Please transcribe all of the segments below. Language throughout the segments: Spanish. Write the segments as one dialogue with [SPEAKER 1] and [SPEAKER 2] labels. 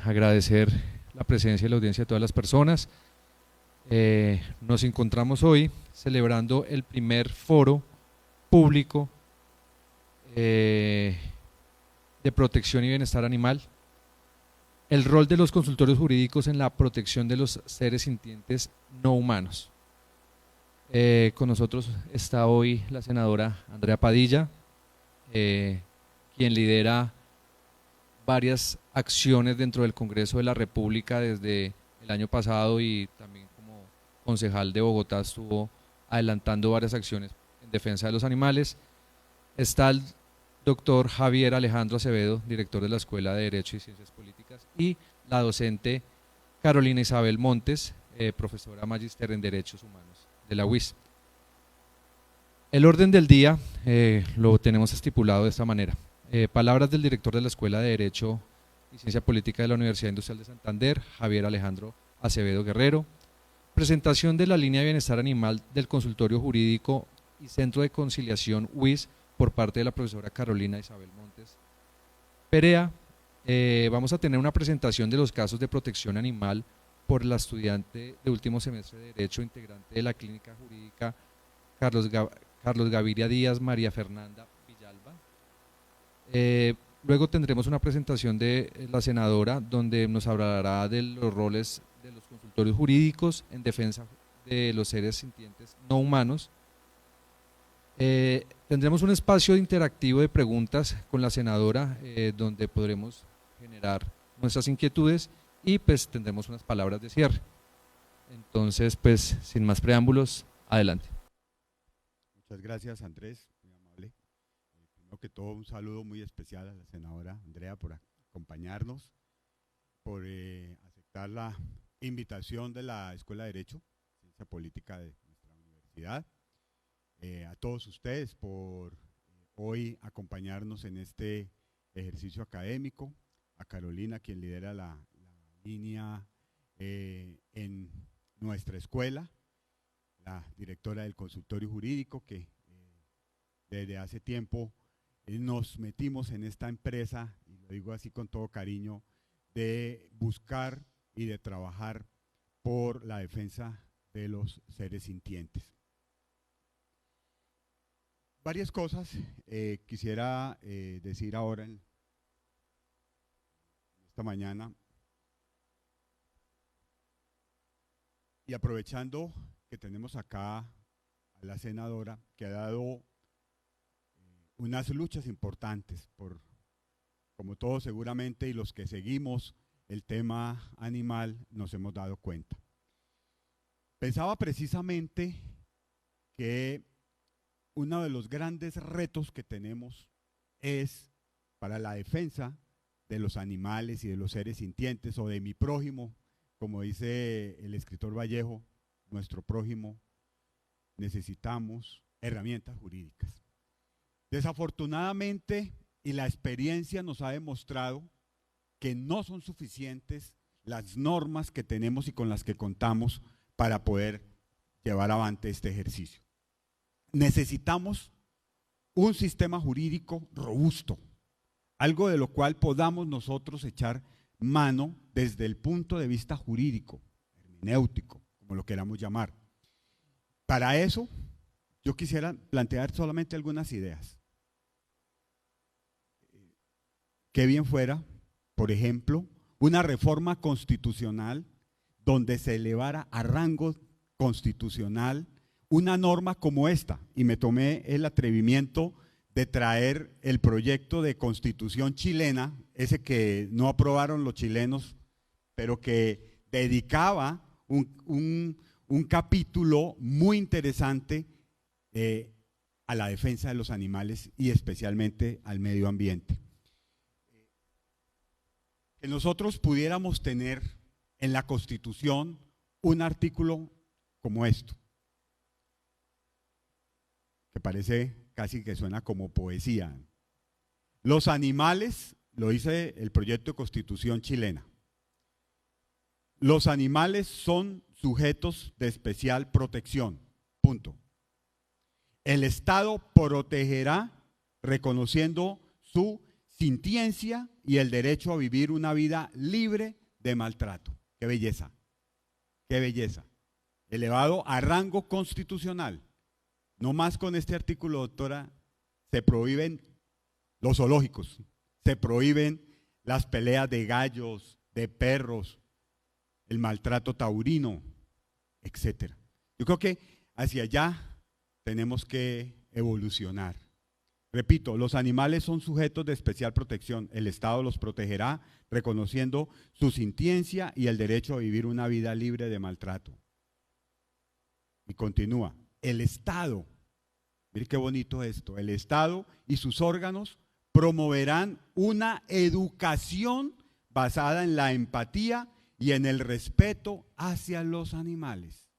[SPEAKER 1] agradecer la presencia y la audiencia de todas las personas. Nos encontramos hoy celebrando el primer foro público de protección y bienestar animal, el rol de los consultorios jurídicos en la protección de los seres sintientes no humanos. Con nosotros está hoy la senadora Andrea Padilla, quien lidera varias acciones dentro del Congreso de la República desde el año pasado y también como concejal de Bogotá estuvo adelantando varias acciones en defensa de los animales. Está el doctor Javier Alejandro Acevedo, director de la Escuela de Derecho y Ciencias Políticas, y la docente Carolina Isabel Montes, profesora magíster en Derechos Humanos de la UIS. El orden del día lo tenemos estipulado de esta manera. Palabras del director de la Escuela de Derecho y Ciencia Política de la Universidad Industrial de Santander, Javier Alejandro Acevedo Guerrero. Presentación de la línea de bienestar animal del consultorio jurídico y Centro de Conciliación UIS por parte de la profesora Carolina Isabel Montes Perea. Vamos a tener una presentación de los casos de protección animal por la estudiante de último semestre de Derecho, integrante de la Clínica Jurídica Carlos Gaviria Díaz, María Fernanda Villalba. Luego tendremos una presentación de la senadora donde nos hablará de los roles de los consultorios jurídicos en defensa de los seres sintientes no humanos. Tendremos un espacio interactivo de preguntas con la senadora donde podremos generar nuestras inquietudes y pues tendremos unas palabras de cierre. Entonces, pues sin más preámbulos, adelante.
[SPEAKER 2] Muchas gracias, Andrés, muy amable. Primero que todo, un saludo muy especial a la senadora Andrea por acompañarnos, por aceptar la invitación de la Escuela de Derecho, Ciencia Política de nuestra universidad. A todos ustedes por hoy acompañarnos en este ejercicio académico, a Carolina, quien lidera la línea en nuestra escuela, la directora del consultorio jurídico, que desde hace tiempo nos metimos en esta empresa, y lo digo así con todo cariño, de buscar y de trabajar por la defensa de los seres sintientes. Varias cosas quisiera decir ahora en esta mañana, y aprovechando que tenemos acá a la senadora que ha dado unas luchas importantes por, como todos seguramente y los que seguimos el tema animal nos hemos dado cuenta. Pensaba precisamente que uno de los grandes retos que tenemos es para la defensa de los animales y de los seres sintientes o de mi prójimo, como dice el escritor Vallejo, nuestro prójimo, necesitamos herramientas jurídicas. Desafortunadamente, y la experiencia nos ha demostrado que no son suficientes las normas que tenemos y con las que contamos para poder llevar adelante este ejercicio. Necesitamos un sistema jurídico robusto, algo de lo cual podamos nosotros echar mano desde el punto de vista jurídico, hermenéutico, como lo queramos llamar. Para eso, yo quisiera plantear solamente algunas ideas. Qué bien fuera, por ejemplo, una reforma constitucional donde se elevara a rango constitucional una norma como esta, y me tomé el atrevimiento de traer el proyecto de constitución chilena, ese que no aprobaron los chilenos, pero que dedicaba un capítulo muy interesante a la defensa de los animales y especialmente al medio ambiente. Que nosotros pudiéramos tener en la Constitución un artículo como esto, que parece casi que suena como poesía. Los animales, lo dice el proyecto de Constitución chilena, los animales son sujetos de especial protección, punto. El Estado protegerá reconociendo su sintiencia y el derecho a vivir una vida libre de maltrato. ¡Qué belleza! ¡Qué belleza! Elevado a rango constitucional. No más con este artículo, doctora, se prohíben los zoológicos, se prohíben las peleas de gallos, de perros, el maltrato taurino, etcétera. Yo creo que hacia allá tenemos que evolucionar. Repito, los animales son sujetos de especial protección. El Estado los protegerá reconociendo su sintiencia y el derecho a vivir una vida libre de maltrato. Y continúa, el Estado, mire qué bonito esto, el Estado y sus órganos promoverán una educación basada en la empatía y en el respeto hacia los animales.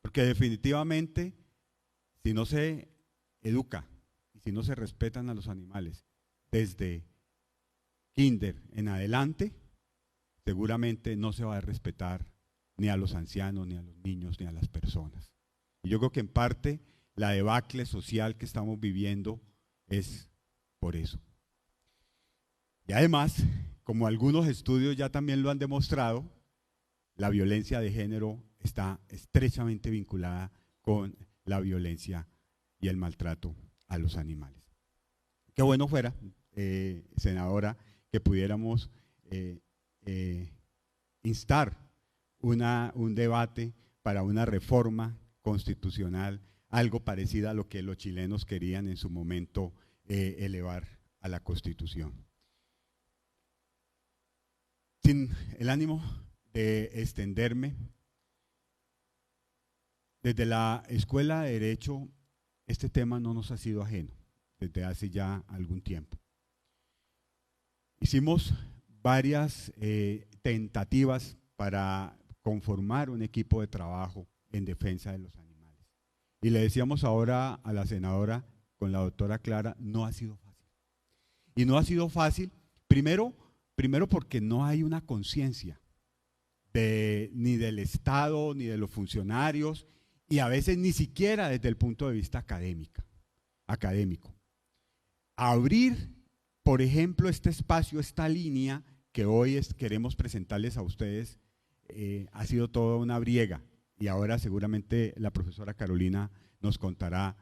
[SPEAKER 2] Porque definitivamente, si no se educa y si no se respetan a los animales desde kinder en adelante, seguramente no se va a respetar ni a los ancianos, ni a los niños, ni a las personas. Y yo creo que en parte la debacle social que estamos viviendo es por eso. Y además, como algunos estudios ya también lo han demostrado, la violencia de género está estrechamente vinculada con la violencia y el maltrato a los animales. Qué bueno fuera, senadora, que pudiéramos instar un debate para una reforma constitucional, algo parecido a lo que los chilenos querían en su momento elevar a la Constitución. Sin el ánimo de extenderme, desde la Escuela de Derecho este tema no nos ha sido ajeno desde hace ya algún tiempo. Hicimos varias tentativas para conformar un equipo de trabajo en defensa de los animales. Y le decíamos ahora a la senadora, con la doctora Clara, no ha sido fácil. Y no ha sido fácil, primero porque no hay una conciencia ni del Estado, ni de los funcionarios, y a veces ni siquiera desde el punto de vista académico. Abrir, por ejemplo, este espacio, esta línea que hoy queremos presentarles a ustedes, ha sido toda una briega, y ahora seguramente la profesora Carolina nos contará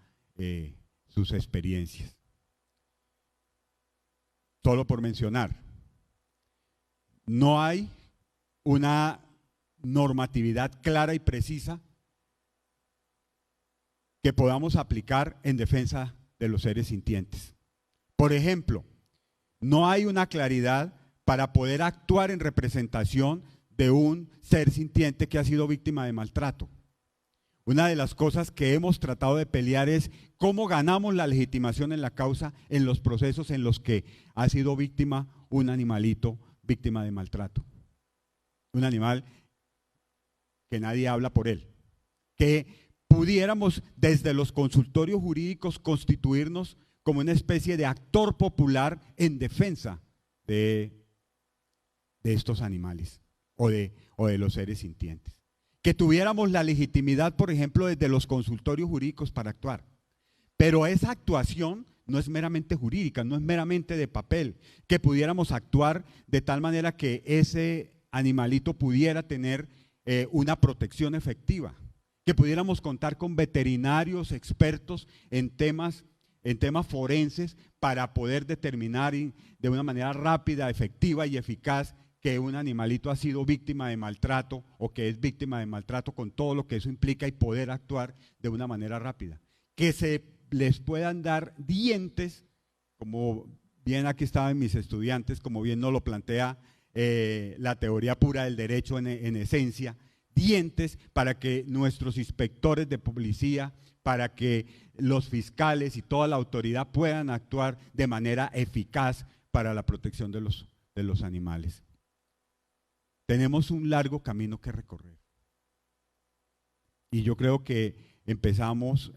[SPEAKER 2] sus experiencias. Solo por mencionar, no hay una normatividad clara y precisa que podamos aplicar en defensa de los seres sintientes. Por ejemplo, no hay una claridad para poder actuar en representación de un ser sintiente que ha sido víctima de maltrato. Una de las cosas que hemos tratado de pelear es cómo ganamos la legitimación en la causa en los procesos en los que ha sido víctima un animalito víctima de maltrato. Un animal que nadie habla por él. Que pudiéramos desde los consultorios jurídicos constituirnos como una especie de actor popular en defensa de estos animales o de los seres sintientes. Que tuviéramos la legitimidad, por ejemplo, desde los consultorios jurídicos para actuar. Pero esa actuación no es meramente jurídica, no es meramente de papel. Que pudiéramos actuar de tal manera que ese animalito pudiera tener una protección efectiva. Que pudiéramos contar con veterinarios expertos en temas forenses para poder determinar de una manera rápida, efectiva y eficaz que un animalito ha sido víctima de maltrato o que es víctima de maltrato con todo lo que eso implica y poder actuar de una manera rápida. Que se les puedan dar dientes, como bien aquí estaban mis estudiantes, como bien nos lo plantea la teoría pura del derecho en esencia, dientes para que nuestros inspectores de policía, para que los fiscales y toda la autoridad puedan actuar de manera eficaz para la protección de los animales. Tenemos un largo camino que recorrer. Y yo creo que estamos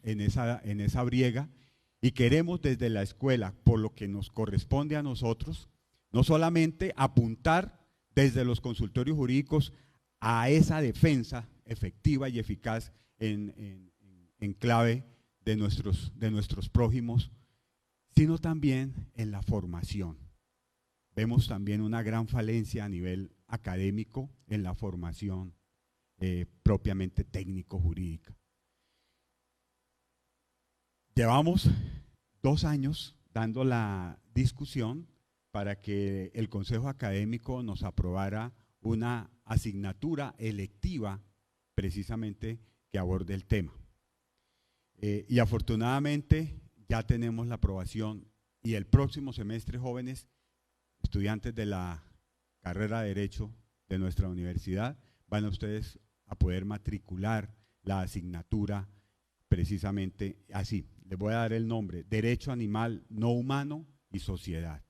[SPEAKER 2] en esa briega y queremos desde la escuela, por lo que nos corresponde a nosotros, no solamente apuntar desde los consultorios jurídicos a esa defensa efectiva y eficaz en clave de nuestros prójimos, sino también en la formación. Vemos también una gran falencia a nivel académico en la formación propiamente técnico-jurídica. Llevamos 2 años dando la discusión para que el Consejo Académico nos aprobara una asignatura electiva precisamente que aborde el tema. Y afortunadamente ya tenemos la aprobación y el próximo semestre, jóvenes, estudiantes de la carrera de Derecho de nuestra universidad, van a ustedes a poder matricular la asignatura precisamente así. Les voy a dar el nombre: Derecho Animal No Humano y Sociedad.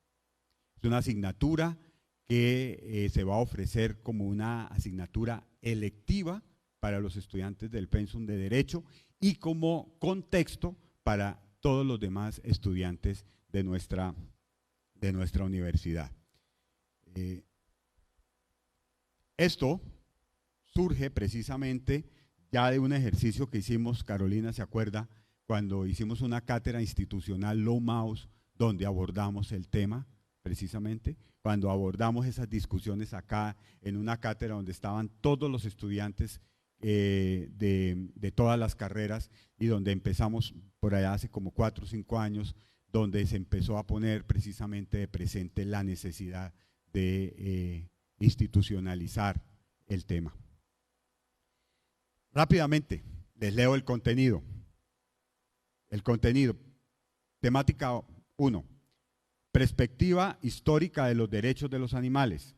[SPEAKER 2] Es una asignatura que se va a ofrecer como una asignatura electiva para los estudiantes del pensum de Derecho y como contexto para todos los demás estudiantes de nuestra universidad. Esto surge precisamente ya de un ejercicio que hicimos, Carolina se acuerda, cuando hicimos una cátedra institucional Low Mouse, donde abordamos el tema precisamente, cuando abordamos esas discusiones acá en una cátedra donde estaban todos los estudiantes de todas las carreras y donde empezamos por allá hace como 4 o 5 años, donde se empezó a poner precisamente de presente la necesidad de institucionalizar el tema. Rápidamente, les leo el contenido. Temática 1. Perspectiva histórica de los derechos de los animales.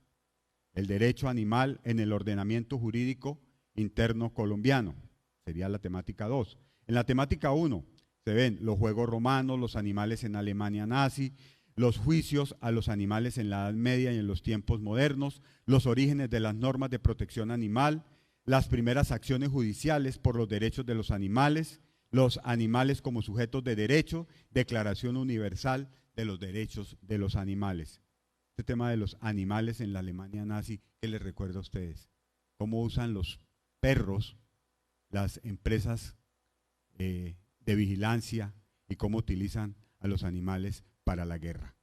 [SPEAKER 2] El derecho animal en el ordenamiento jurídico interno colombiano. Sería la temática 2. En la temática 1 se ven los juegos romanos, los animales en Alemania nazi, los juicios a los animales en la Edad Media y en los tiempos modernos, los orígenes de las normas de protección animal, las primeras acciones judiciales por los derechos de los animales como sujetos de derecho, Declaración Universal de los Derechos de los Animales. Este tema de los animales en la Alemania nazi, ¿qué les recuerda a ustedes? ¿Cómo usan los perros las empresas de vigilancia y cómo utilizan a los animales para la guerra?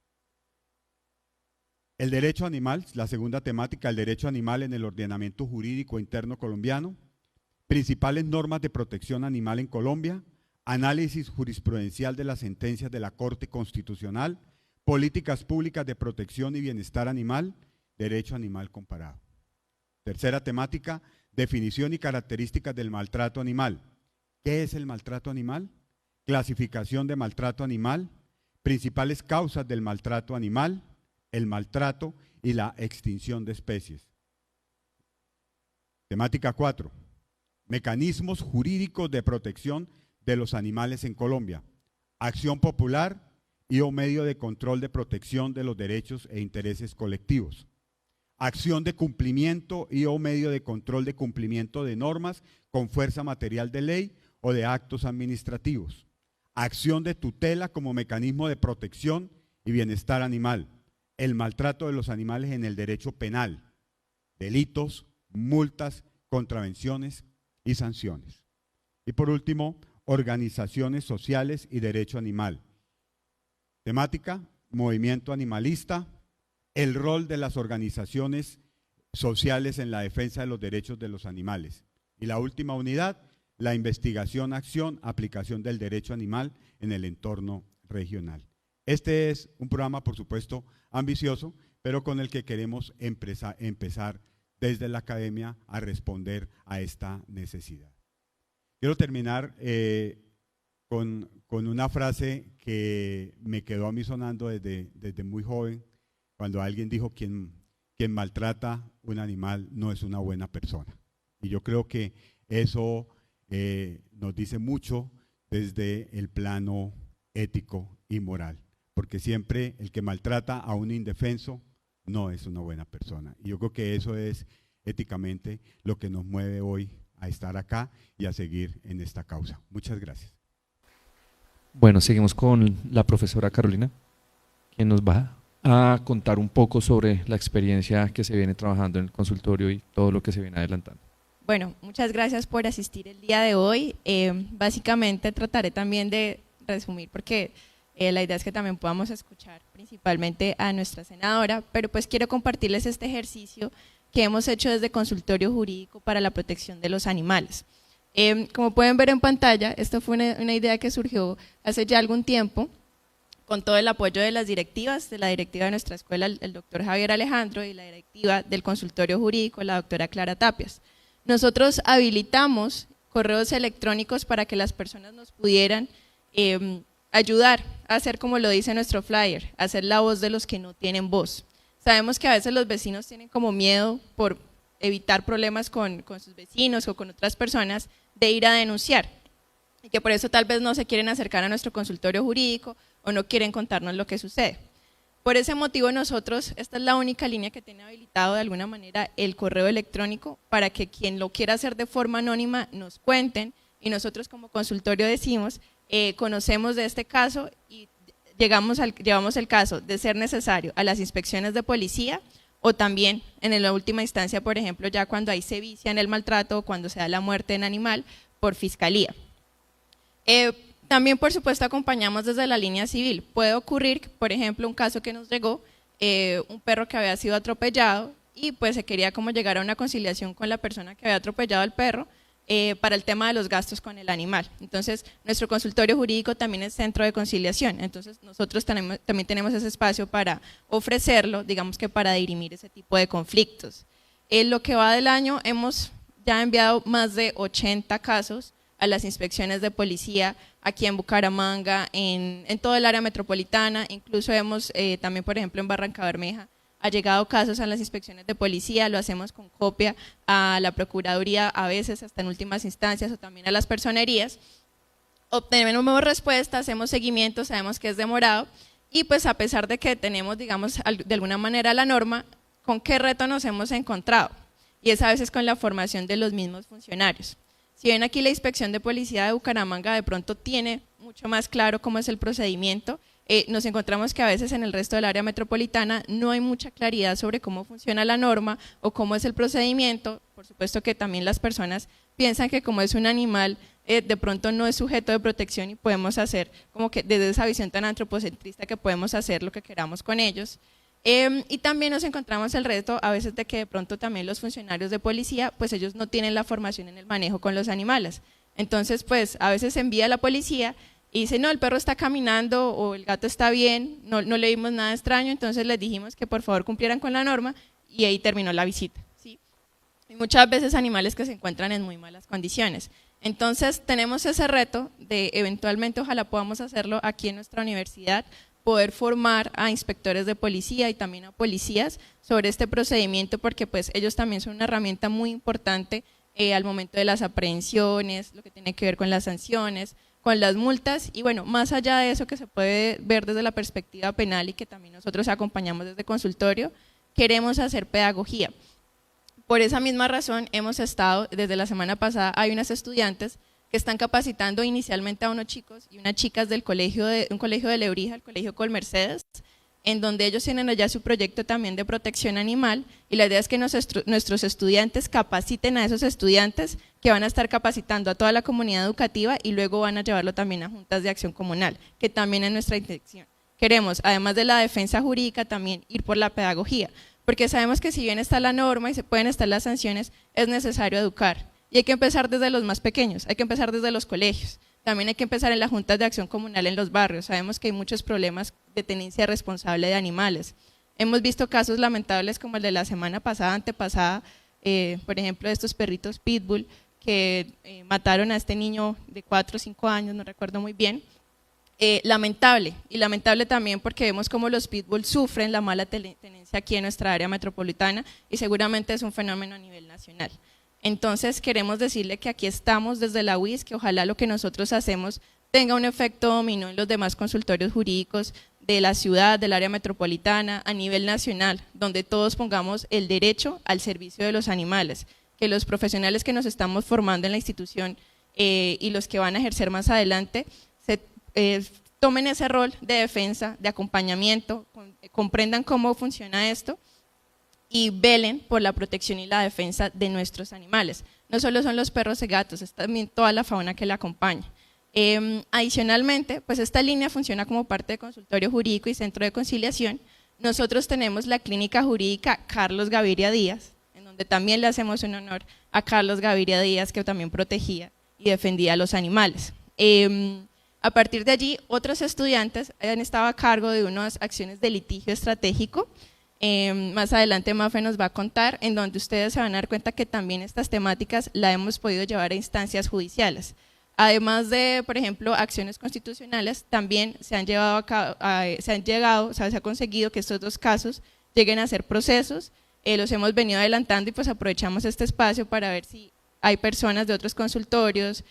[SPEAKER 2] El derecho animal, la segunda temática, el derecho animal en el ordenamiento jurídico interno colombiano, principales normas de protección animal en Colombia, análisis jurisprudencial de las sentencias de la Corte Constitucional, políticas públicas de protección y bienestar animal, derecho animal comparado. Tercera temática, definición y características del maltrato animal. ¿Qué es el maltrato animal? Clasificación de maltrato animal, principales causas del maltrato animal, el maltrato y la extinción de especies. Temática 4. Mecanismos jurídicos de protección de los animales en Colombia. Acción popular y o medio de control de protección de los derechos e intereses colectivos. Acción de cumplimiento y o medio de control de cumplimiento de normas con fuerza material de ley o de actos administrativos. Acción de tutela como mecanismo de protección y bienestar animal. El maltrato de los animales en el derecho penal. Delitos, multas, contravenciones y sanciones. Y por último, organizaciones sociales y derecho animal. Temática, movimiento animalista, el rol de las organizaciones sociales en la defensa de los derechos de los animales. Y la última unidad, la investigación, acción, aplicación del derecho animal en el entorno regional. Este es un programa, por supuesto, ambicioso, pero con el que queremos empezar desde la academia a responder a esta necesidad. Quiero terminar con una frase que me quedó a mí sonando desde muy joven, cuando alguien dijo: quien maltrata un animal no es una buena persona. Y yo creo que eso nos dice mucho desde el plano ético y moral, porque siempre el que maltrata a un indefenso no es una buena persona. Y yo creo que eso es éticamente lo que nos mueve hoy a estar acá y a seguir en esta causa. Muchas gracias.
[SPEAKER 1] Bueno, seguimos con la profesora Carolina, quien nos va a contar un poco sobre la experiencia que se viene trabajando en el consultorio y todo lo que se viene adelantando.
[SPEAKER 3] Bueno, muchas gracias por asistir el día de hoy. Básicamente trataré también de resumir, porque La idea es que también podamos escuchar principalmente a nuestra senadora, pero pues quiero compartirles este ejercicio que hemos hecho desde Consultorio Jurídico para la Protección de los Animales. Como pueden ver en pantalla, esto fue una idea que surgió hace ya algún tiempo, con todo el apoyo de las directivas, de la directiva de nuestra escuela, el doctor Javier Alejandro, y la directiva del Consultorio Jurídico, la doctora Clara Tapias. Nosotros habilitamos correos electrónicos para que las personas nos pudieran ayudar a hacer como lo dice nuestro flyer, a hacer la voz de los que no tienen voz. Sabemos que a veces los vecinos tienen como miedo por evitar problemas con sus vecinos o con otras personas de ir a denunciar, y que por eso tal vez no se quieren acercar a nuestro consultorio jurídico o no quieren contarnos lo que sucede. Por ese motivo nosotros, esta es la única línea que tiene habilitado de alguna manera el correo electrónico para que quien lo quiera hacer de forma anónima nos cuenten, y nosotros como consultorio decimos, conocemos de este caso y llevamos el caso de ser necesario a las inspecciones de policía, o también en la última instancia, por ejemplo, ya cuando hay sevicia en el maltrato o cuando se da la muerte en animal, por fiscalía. También, por supuesto, acompañamos desde la línea civil. Puede ocurrir, por ejemplo, un caso que nos llegó, un perro que había sido atropellado y pues se quería como llegar a una conciliación con la persona que había atropellado al perro para el tema de los gastos con el animal. Entonces, nuestro consultorio jurídico también es centro de conciliación, entonces nosotros también tenemos ese espacio para ofrecerlo, digamos que para dirimir ese tipo de conflictos. En lo que va del año hemos ya enviado más de 80 casos a las inspecciones de policía aquí en Bucaramanga, en todo el área metropolitana, incluso hemos también, por ejemplo, en Barrancabermeja, ha llegado casos a las inspecciones de policía, lo hacemos con copia a la Procuraduría, a veces hasta en últimas instancias, o también a las personerías. Obtenemos respuestas, hacemos seguimiento, sabemos que es demorado, y pues a pesar de que tenemos, digamos, de alguna manera la norma, ¿con qué reto nos hemos encontrado? Y es a veces con la formación de los mismos funcionarios. Si ven aquí la inspección de policía de Bucaramanga de pronto tiene mucho más claro cómo es el procedimiento, nos encontramos que a veces en el resto del área metropolitana no hay mucha claridad sobre cómo funciona la norma o cómo es el procedimiento. Por supuesto que también las personas piensan que como es un animal, de pronto no es sujeto de protección y podemos hacer como que desde esa visión tan antropocentrista que podemos hacer lo que queramos con ellos. Y también nos encontramos el reto a veces de que de pronto también los funcionarios de policía, pues ellos no tienen la formación en el manejo con los animales. Entonces, pues a veces se envía a la policía y dice, no, el perro está caminando o el gato está bien, no le vimos nada extraño, entonces les dijimos que por favor cumplieran con la norma y ahí terminó la visita, ¿sí? Y muchas veces animales que se encuentran en muy malas condiciones. Entonces tenemos ese reto de eventualmente, ojalá podamos hacerlo aquí en nuestra universidad, poder formar a inspectores de policía y también a policías sobre este procedimiento, porque pues ellos también son una herramienta muy importante al momento de las aprehensiones, lo que tiene que ver con las sanciones, con las multas, y bueno, más allá de eso que se puede ver desde la perspectiva penal y que también nosotros acompañamos desde consultorio, queremos hacer pedagogía. Por esa misma razón hemos estado, desde la semana pasada hay unas estudiantes que están capacitando inicialmente a unos chicos y unas chicas del un colegio de Lebrija, el colegio Colmercedes, en donde ellos tienen allá su proyecto también de protección animal, y la idea es que nuestros estudiantes capaciten a esos estudiantes que van a estar capacitando a toda la comunidad educativa y luego van a llevarlo también a juntas de acción comunal, que también es nuestra intención. Queremos, además de la defensa jurídica, también ir por la pedagogía, porque sabemos que si bien está la norma y se pueden estar las sanciones, es necesario educar. Y hay que empezar desde los más pequeños, hay que empezar desde los colegios. También hay que empezar en las juntas de acción comunal en los barrios. Sabemos que hay muchos problemas de tenencia responsable de animales. Hemos visto casos lamentables como el de la semana pasada, antepasada, por ejemplo, de estos perritos pitbull que mataron a este niño de 4 o 5 años, no recuerdo muy bien. Lamentable, y lamentable también porque vemos cómo los pitbull sufren la mala tenencia aquí en nuestra área metropolitana y seguramente es un fenómeno a nivel nacional. Entonces queremos decirle que aquí estamos desde la UIS, que ojalá lo que nosotros hacemos tenga un efecto dominó en los demás consultorios jurídicos de la ciudad, del área metropolitana, a nivel nacional, donde todos pongamos el derecho al servicio de los animales, que los profesionales que nos estamos formando en la institución y los que van a ejercer más adelante tomen ese rol de defensa, de acompañamiento, comprendan cómo funciona esto y velen por la protección y la defensa de nuestros animales. No solo son los perros y gatos, es también toda la fauna que la acompaña. Adicionalmente, pues esta línea funciona como parte de consultorio jurídico y centro de conciliación. Nosotros tenemos la clínica jurídica Carlos Gaviria Díaz, en donde también le hacemos un honor a Carlos Gaviria Díaz, que también protegía y defendía a los animales. A partir de allí, otros estudiantes han estado a cargo de unas acciones de litigio estratégico. Más adelante Mafe nos va a contar, en donde ustedes se van a dar cuenta que también estas temáticas las hemos podido llevar a instancias judiciales. Además de, por ejemplo, acciones constitucionales, también se han llevado a cabo, se ha conseguido que estos dos casos lleguen a ser procesos. Los hemos venido adelantando y pues aprovechamos este espacio para ver si hay personas de otros consultorios,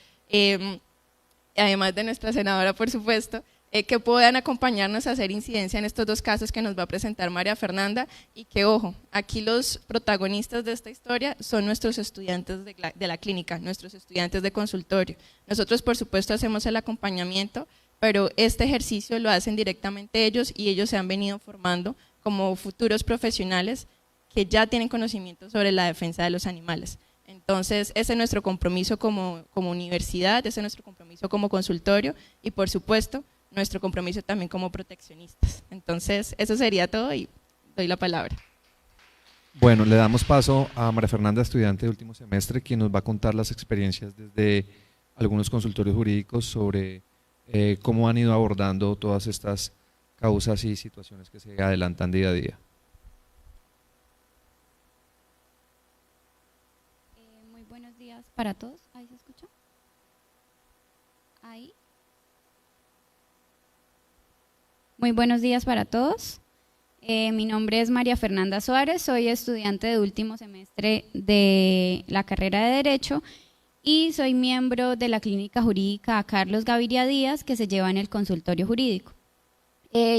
[SPEAKER 3] además de nuestra senadora, por supuesto, que puedan acompañarnos a hacer incidencia en estos dos casos que nos va a presentar María Fernanda, y que, ojo, aquí los protagonistas de esta historia son nuestros estudiantes de la clínica, nuestros estudiantes de consultorio. Nosotros, por supuesto, hacemos el acompañamiento, pero este ejercicio lo hacen directamente ellos, y ellos se han venido formando como futuros profesionales que ya tienen conocimiento sobre la defensa de los animales. Entonces, ese es nuestro compromiso como universidad, ese es nuestro compromiso como consultorio y, por supuesto, nuestro compromiso también como proteccionistas. Entonces, eso sería todo y doy la palabra.
[SPEAKER 1] Bueno, le damos paso a María Fernanda, estudiante de último semestre, quien nos va a contar las experiencias desde algunos consultorios jurídicos sobre cómo han ido abordando todas estas causas y situaciones que se adelantan día a día.
[SPEAKER 4] Muy buenos días para todos. ¿Ahí se escucha? ¿Ahí? Muy buenos días para todos. Mi nombre es María Fernanda Suárez, soy estudiante de último semestre de la carrera de Derecho y soy miembro de la clínica jurídica Carlos Gaviria Díaz, que se lleva en el consultorio jurídico.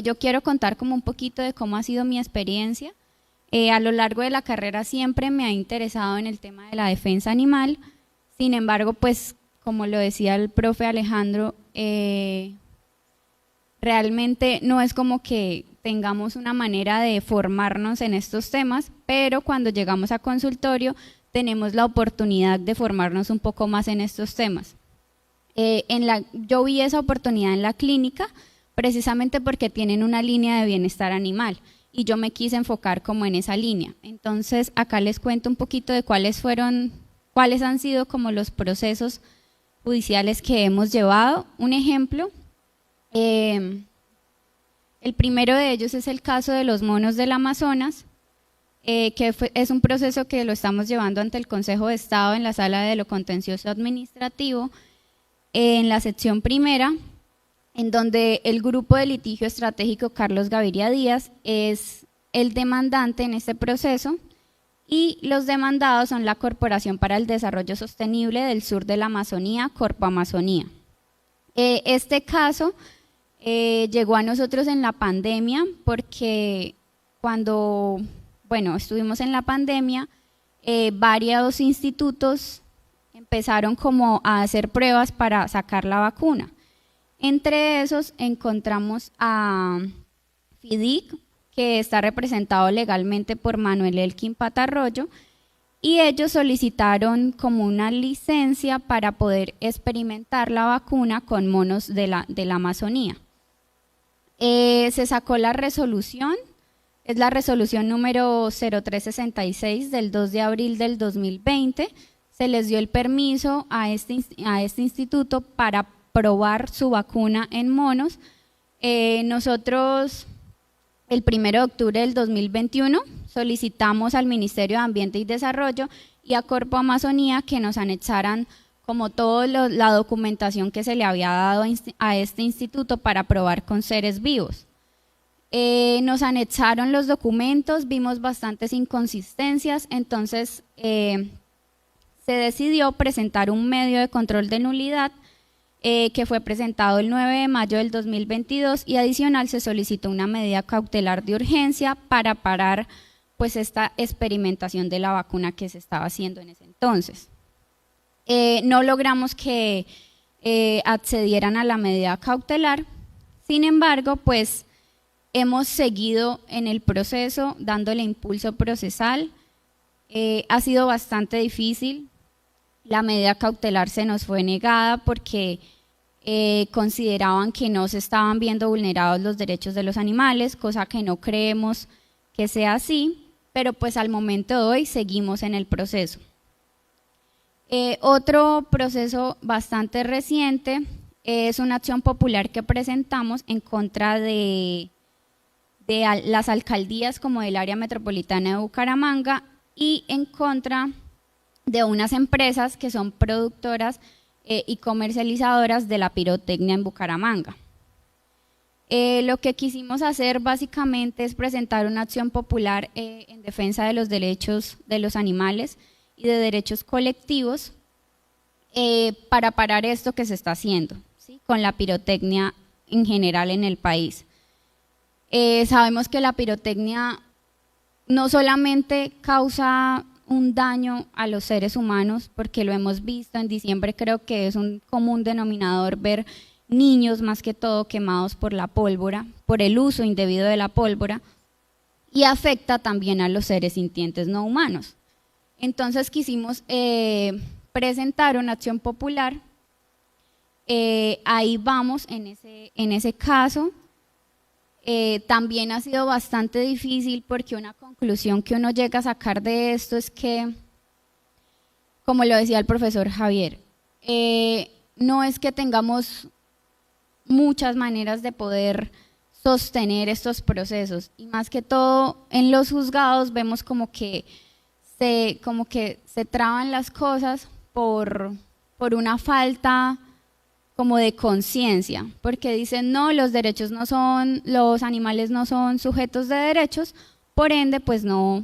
[SPEAKER 4] Yo quiero contar como un poquito de cómo ha sido mi experiencia. A lo largo de la carrera siempre me ha interesado en el tema de la defensa animal. Sin embargo, pues como lo decía el profe Alejandro, realmente no es como que tengamos una manera de formarnos en estos temas, pero cuando llegamos a consultorio tenemos la oportunidad de formarnos un poco más en estos temas. Yo vi esa oportunidad en la clínica precisamente porque tienen una línea de bienestar animal y yo me quise enfocar como en esa línea. Entonces acá les cuento un poquito de cuáles han sido como los procesos judiciales que hemos llevado. Un ejemplo, el primero de ellos es el caso de los monos del Amazonas, es un proceso que lo estamos llevando ante el Consejo de Estado en la Sala de lo Contencioso Administrativo, en la sección primera, en donde el grupo de litigio estratégico Carlos Gaviria Díaz es el demandante en este proceso y los demandados son la Corporación para el Desarrollo Sostenible del Sur de la Amazonía, Corpo Amazonía. Este caso llegó a nosotros en la pandemia porque cuando estuvimos en la pandemia, varios institutos empezaron como a hacer pruebas para sacar la vacuna. Entre esos encontramos a FIDIC, que está representado legalmente por Manuel Elkin Patarroyo, y ellos solicitaron como una licencia para poder experimentar la vacuna con monos de la Amazonía. Se sacó la resolución, es la resolución número 0366 del 2 de abril del 2020, se les dio el permiso a este instituto para probar su vacuna en monos. Nosotros el 1 de octubre del 2021 solicitamos al Ministerio de Ambiente y Desarrollo y a Corpo Amazonía que nos anexaran como toda la documentación que se le había dado a este instituto para probar con seres vivos. Nos anexaron los documentos, vimos bastantes inconsistencias, entonces se decidió presentar un medio de control de nulidad que fue presentado el 9 de mayo del 2022 y adicional se solicitó una medida cautelar de urgencia para parar pues esta experimentación de la vacuna que se estaba haciendo en ese entonces. No logramos que accedieran a la medida cautelar, sin embargo, pues hemos seguido en el proceso dándole impulso procesal. Ha sido bastante difícil, la medida cautelar se nos fue negada porque consideraban que no se estaban viendo vulnerados los derechos de los animales, cosa que no creemos que sea así, pero pues al momento de hoy seguimos en el proceso. Otro proceso bastante reciente es una acción popular que presentamos en contra de las alcaldías como del área metropolitana de Bucaramanga y en contra de unas empresas que son productoras y comercializadoras de la pirotecnia en Bucaramanga. Lo que quisimos hacer básicamente es presentar una acción popular en defensa de los derechos de los animales y de derechos colectivos para parar esto que se está haciendo, ¿sí?, con la pirotecnia en general en el país. Sabemos que la pirotecnia no solamente causa un daño a los seres humanos, porque lo hemos visto en diciembre, creo que es un común denominador ver niños más que todo quemados por la pólvora, por el uso indebido de la pólvora, y afecta también a los seres sintientes no humanos. Entonces quisimos presentar una acción popular, ahí vamos en ese caso. También ha sido bastante difícil porque una conclusión que uno llega a sacar de esto es que, como lo decía el profesor Javier, no es que tengamos muchas maneras de poder sostener estos procesos, y más que todo en los juzgados vemos como que se traban las cosas por una falta como de conciencia, porque dicen no, los animales no son sujetos de derechos, por ende pues no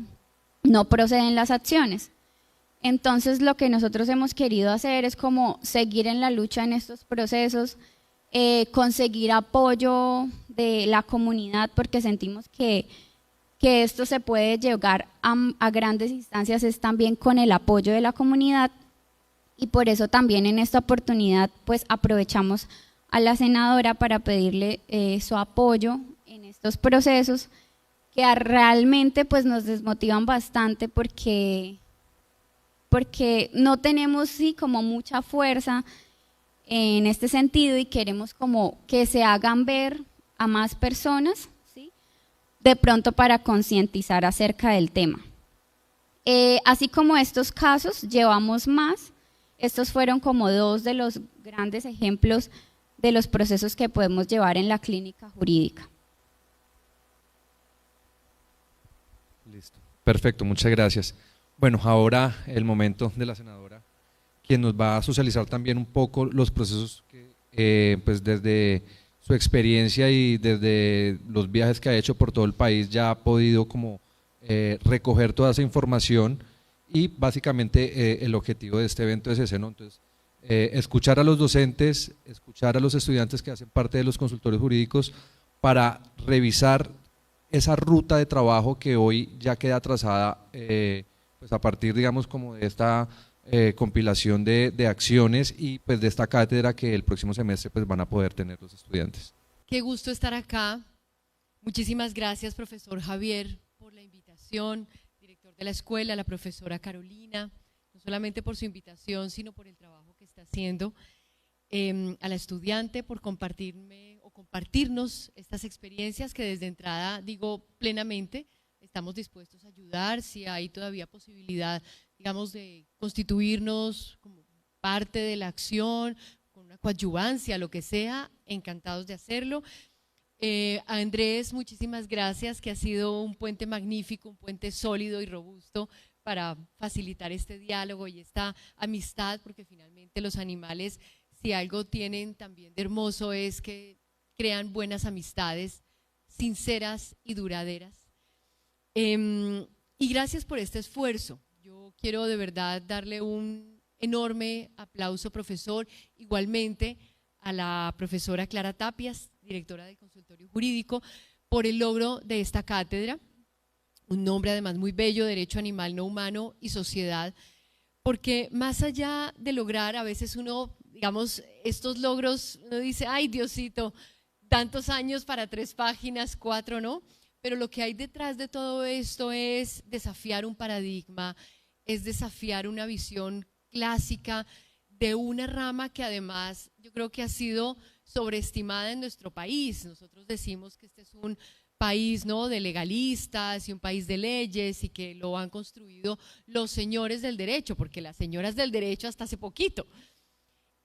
[SPEAKER 4] proceden las acciones. Entonces lo que nosotros hemos querido hacer es como seguir en la lucha en estos procesos, conseguir apoyo de la comunidad, porque sentimos que esto se puede llegar a grandes instancias es también con el apoyo de la comunidad. Y por eso también en esta oportunidad pues aprovechamos a la senadora para pedirle su apoyo en estos procesos que realmente pues nos desmotivan bastante porque no tenemos como mucha fuerza en este sentido y queremos como que se hagan ver a más personas, ¿sí?, de pronto para concientizar acerca del tema. Así como estos casos llevamos más. Estos fueron como dos de los grandes ejemplos de los procesos que podemos llevar en la clínica jurídica.
[SPEAKER 1] Listo, perfecto, muchas gracias. Bueno, ahora el momento de la senadora, quien nos va a socializar también un poco los procesos que pues desde su experiencia y desde los viajes que ha hecho por todo el país ya ha podido como recoger toda esa información. Y básicamente el objetivo de este evento es ese, ¿no? Entonces, escuchar a los docentes, escuchar a los estudiantes que hacen parte de los consultorios jurídicos para revisar esa ruta de trabajo que hoy ya queda trazada pues a partir, digamos, como de esta compilación de acciones y pues de esta cátedra que el próximo semestre pues van a poder tener los estudiantes.
[SPEAKER 5] Qué gusto estar acá. Muchísimas gracias, profesor Javier, por la invitación, de la escuela, la profesora Carolina, no solamente por su invitación, sino por el trabajo que está haciendo, a la estudiante por compartirnos estas experiencias que desde entrada, digo plenamente, estamos dispuestos a ayudar, si hay todavía posibilidad, digamos, de constituirnos como parte de la acción, con una coadyuvancia, lo que sea, encantados de hacerlo. A Andrés, muchísimas gracias, que ha sido un puente magnífico, un puente sólido y robusto para facilitar este diálogo y esta amistad, porque finalmente los animales, si algo tienen también de hermoso, es que crean buenas amistades, sinceras y duraderas. Y gracias por este esfuerzo. Yo quiero de verdad darle un enorme aplauso, profesor, igualmente a la profesora Clara Tapias, directora del consultorio jurídico, por el logro de esta cátedra, un nombre además muy bello, Derecho Animal No Humano y Sociedad, porque más allá de lograr, a veces uno, digamos, estos logros, uno dice, ay Diosito, tantos años para 3 páginas, 4, ¿no? Pero lo que hay detrás de todo esto es desafiar un paradigma, es desafiar una visión clásica de una rama que además yo creo que ha sido sobreestimada en nuestro país. Nosotros decimos que este es un país, ¿no?, de legalistas y un país de leyes, y que lo han construido los señores del derecho, porque las señoras del derecho hasta hace poquito.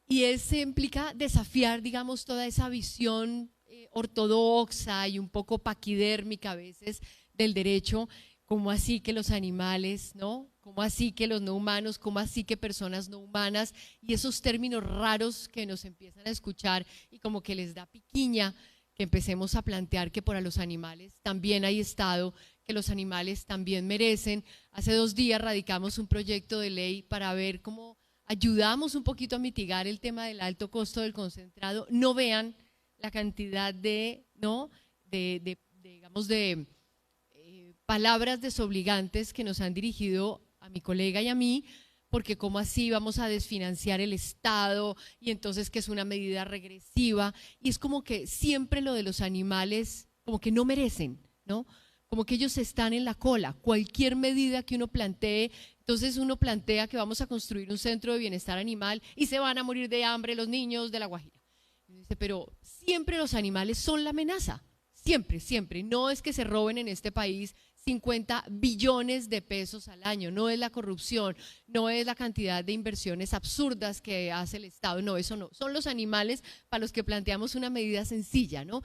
[SPEAKER 5] Y eso implica desafiar, digamos, toda esa visión ortodoxa y un poco paquidérmica a veces del derecho. ¿Cómo así que los animales, no? ¿Cómo así que los no humanos? ¿Cómo así que personas no humanas? Y esos términos raros que nos empiezan a escuchar y como que les da piquiña que empecemos a plantear que para los animales también hay Estado, que los animales también merecen. Hace 2 días radicamos un proyecto de ley para ver cómo ayudamos un poquito a mitigar el tema del alto costo del concentrado. No vean la cantidad de, ¿no?, digamos, de palabras desobligantes que nos han dirigido a mi colega y a mí, porque cómo así vamos a desfinanciar el Estado, y entonces que es una medida regresiva, y es como que siempre lo de los animales como que no merecen, ¿no? Como que ellos están en la cola. Cualquier medida que uno plantee, entonces uno plantea que vamos a construir un centro de bienestar animal y se van a morir de hambre los niños de La Guajira. Y dice, pero siempre los animales son la amenaza, siempre, siempre. No es que se roben en este país 50 billones de pesos al año, no es la corrupción, no es la cantidad de inversiones absurdas que hace el Estado, no, eso no, son los animales para los que planteamos una medida sencilla, ¿no?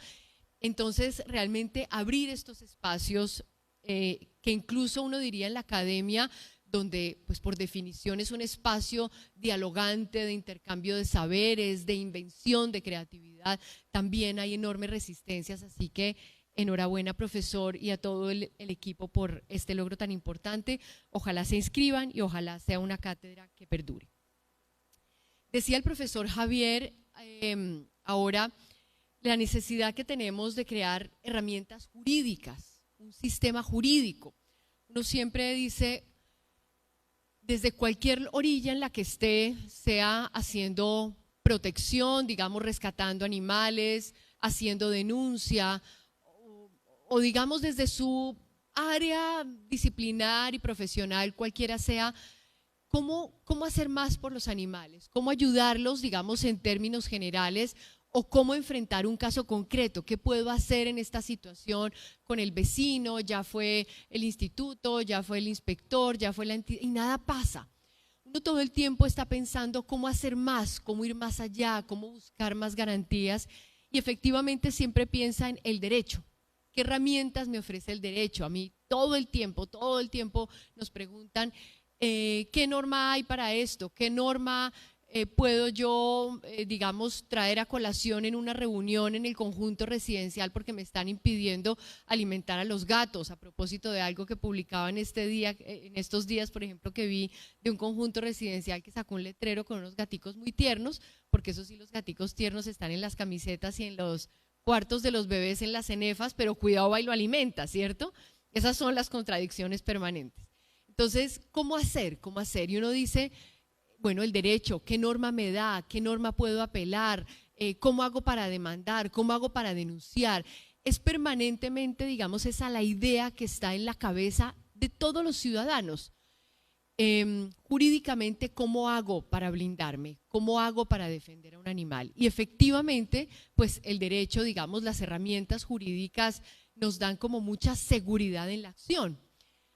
[SPEAKER 5] Entonces, realmente abrir estos espacios que incluso uno diría en la academia, donde pues por definición es un espacio dialogante, de intercambio de saberes, de invención, de creatividad, también hay enormes resistencias, así que enhorabuena, profesor, y a todo el equipo por este logro tan importante. Ojalá se inscriban y ojalá sea una cátedra que perdure. Decía el profesor Javier ahora la necesidad que tenemos de crear herramientas jurídicas, un sistema jurídico. Uno siempre dice, desde cualquier orilla en la que esté, sea haciendo protección, digamos rescatando animales, haciendo denuncia, o digamos desde su área disciplinar y profesional, cualquiera sea, ¿cómo hacer más por los animales? ¿Cómo ayudarlos, digamos, en términos generales? ¿O cómo enfrentar un caso concreto? ¿Qué puedo hacer en esta situación con el vecino? Ya fue el instituto, ya fue el inspector, ya fue la entidad, y nada pasa. Uno todo el tiempo está pensando cómo hacer más, cómo ir más allá, cómo buscar más garantías, y efectivamente siempre piensa en el derecho. ¿Qué herramientas me ofrece el derecho? A mí todo el tiempo nos preguntan ¿qué norma hay para esto? ¿Qué norma puedo yo, digamos, traer a colación en una reunión en el conjunto residencial porque me están impidiendo alimentar a los gatos? A propósito de algo que publicaba en estos días, por ejemplo, que vi de un conjunto residencial que sacó un letrero con unos gaticos muy tiernos, porque eso sí, los gaticos tiernos están en las camisetas y en los cuartos de los bebés en las cenefas, pero cuidado, va y lo alimenta, ¿cierto? Esas son las contradicciones permanentes. Entonces, ¿cómo hacer? ¿Cómo hacer? Y uno dice, bueno, el derecho, ¿qué norma me da? ¿Qué norma puedo apelar? ¿Cómo hago para demandar? ¿Cómo hago para denunciar? Es permanentemente, digamos, esa la idea que está en la cabeza de todos los ciudadanos. Jurídicamente, ¿cómo hago para blindarme? ¿Cómo hago para defender a un animal? Y efectivamente, pues el derecho, digamos, las herramientas jurídicas nos dan como mucha seguridad en la acción.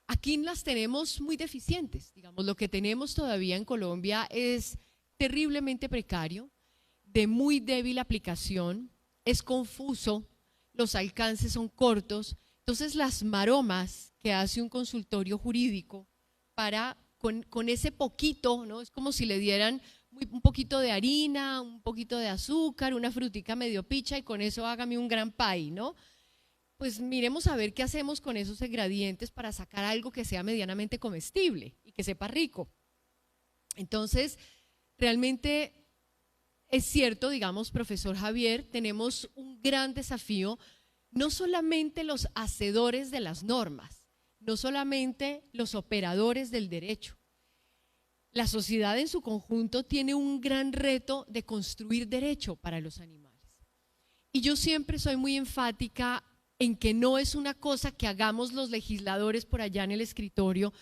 [SPEAKER 5] Aquí las tenemos muy deficientes, digamos, lo que tenemos todavía en Colombia es terriblemente precario, de muy débil aplicación, es confuso, los alcances son cortos, entonces las maromas que hace un consultorio jurídico para con ese poquito, ¿no? Es como si le dieran un poquito de harina, un poquito de azúcar, una frutica medio picha y con eso hágame un gran pie, ¿no? Pues miremos a ver qué hacemos con esos ingredientes para sacar algo que sea medianamente comestible y que sepa rico. Entonces, realmente es cierto, digamos, profesor Javier, tenemos un gran desafío, no solamente los hacedores de las normas, no solamente los operadores del derecho. La sociedad en su conjunto tiene un gran reto de construir derecho para los animales. Y yo siempre soy muy enfática en que no es una cosa que hagamos los legisladores por allá en el escritorio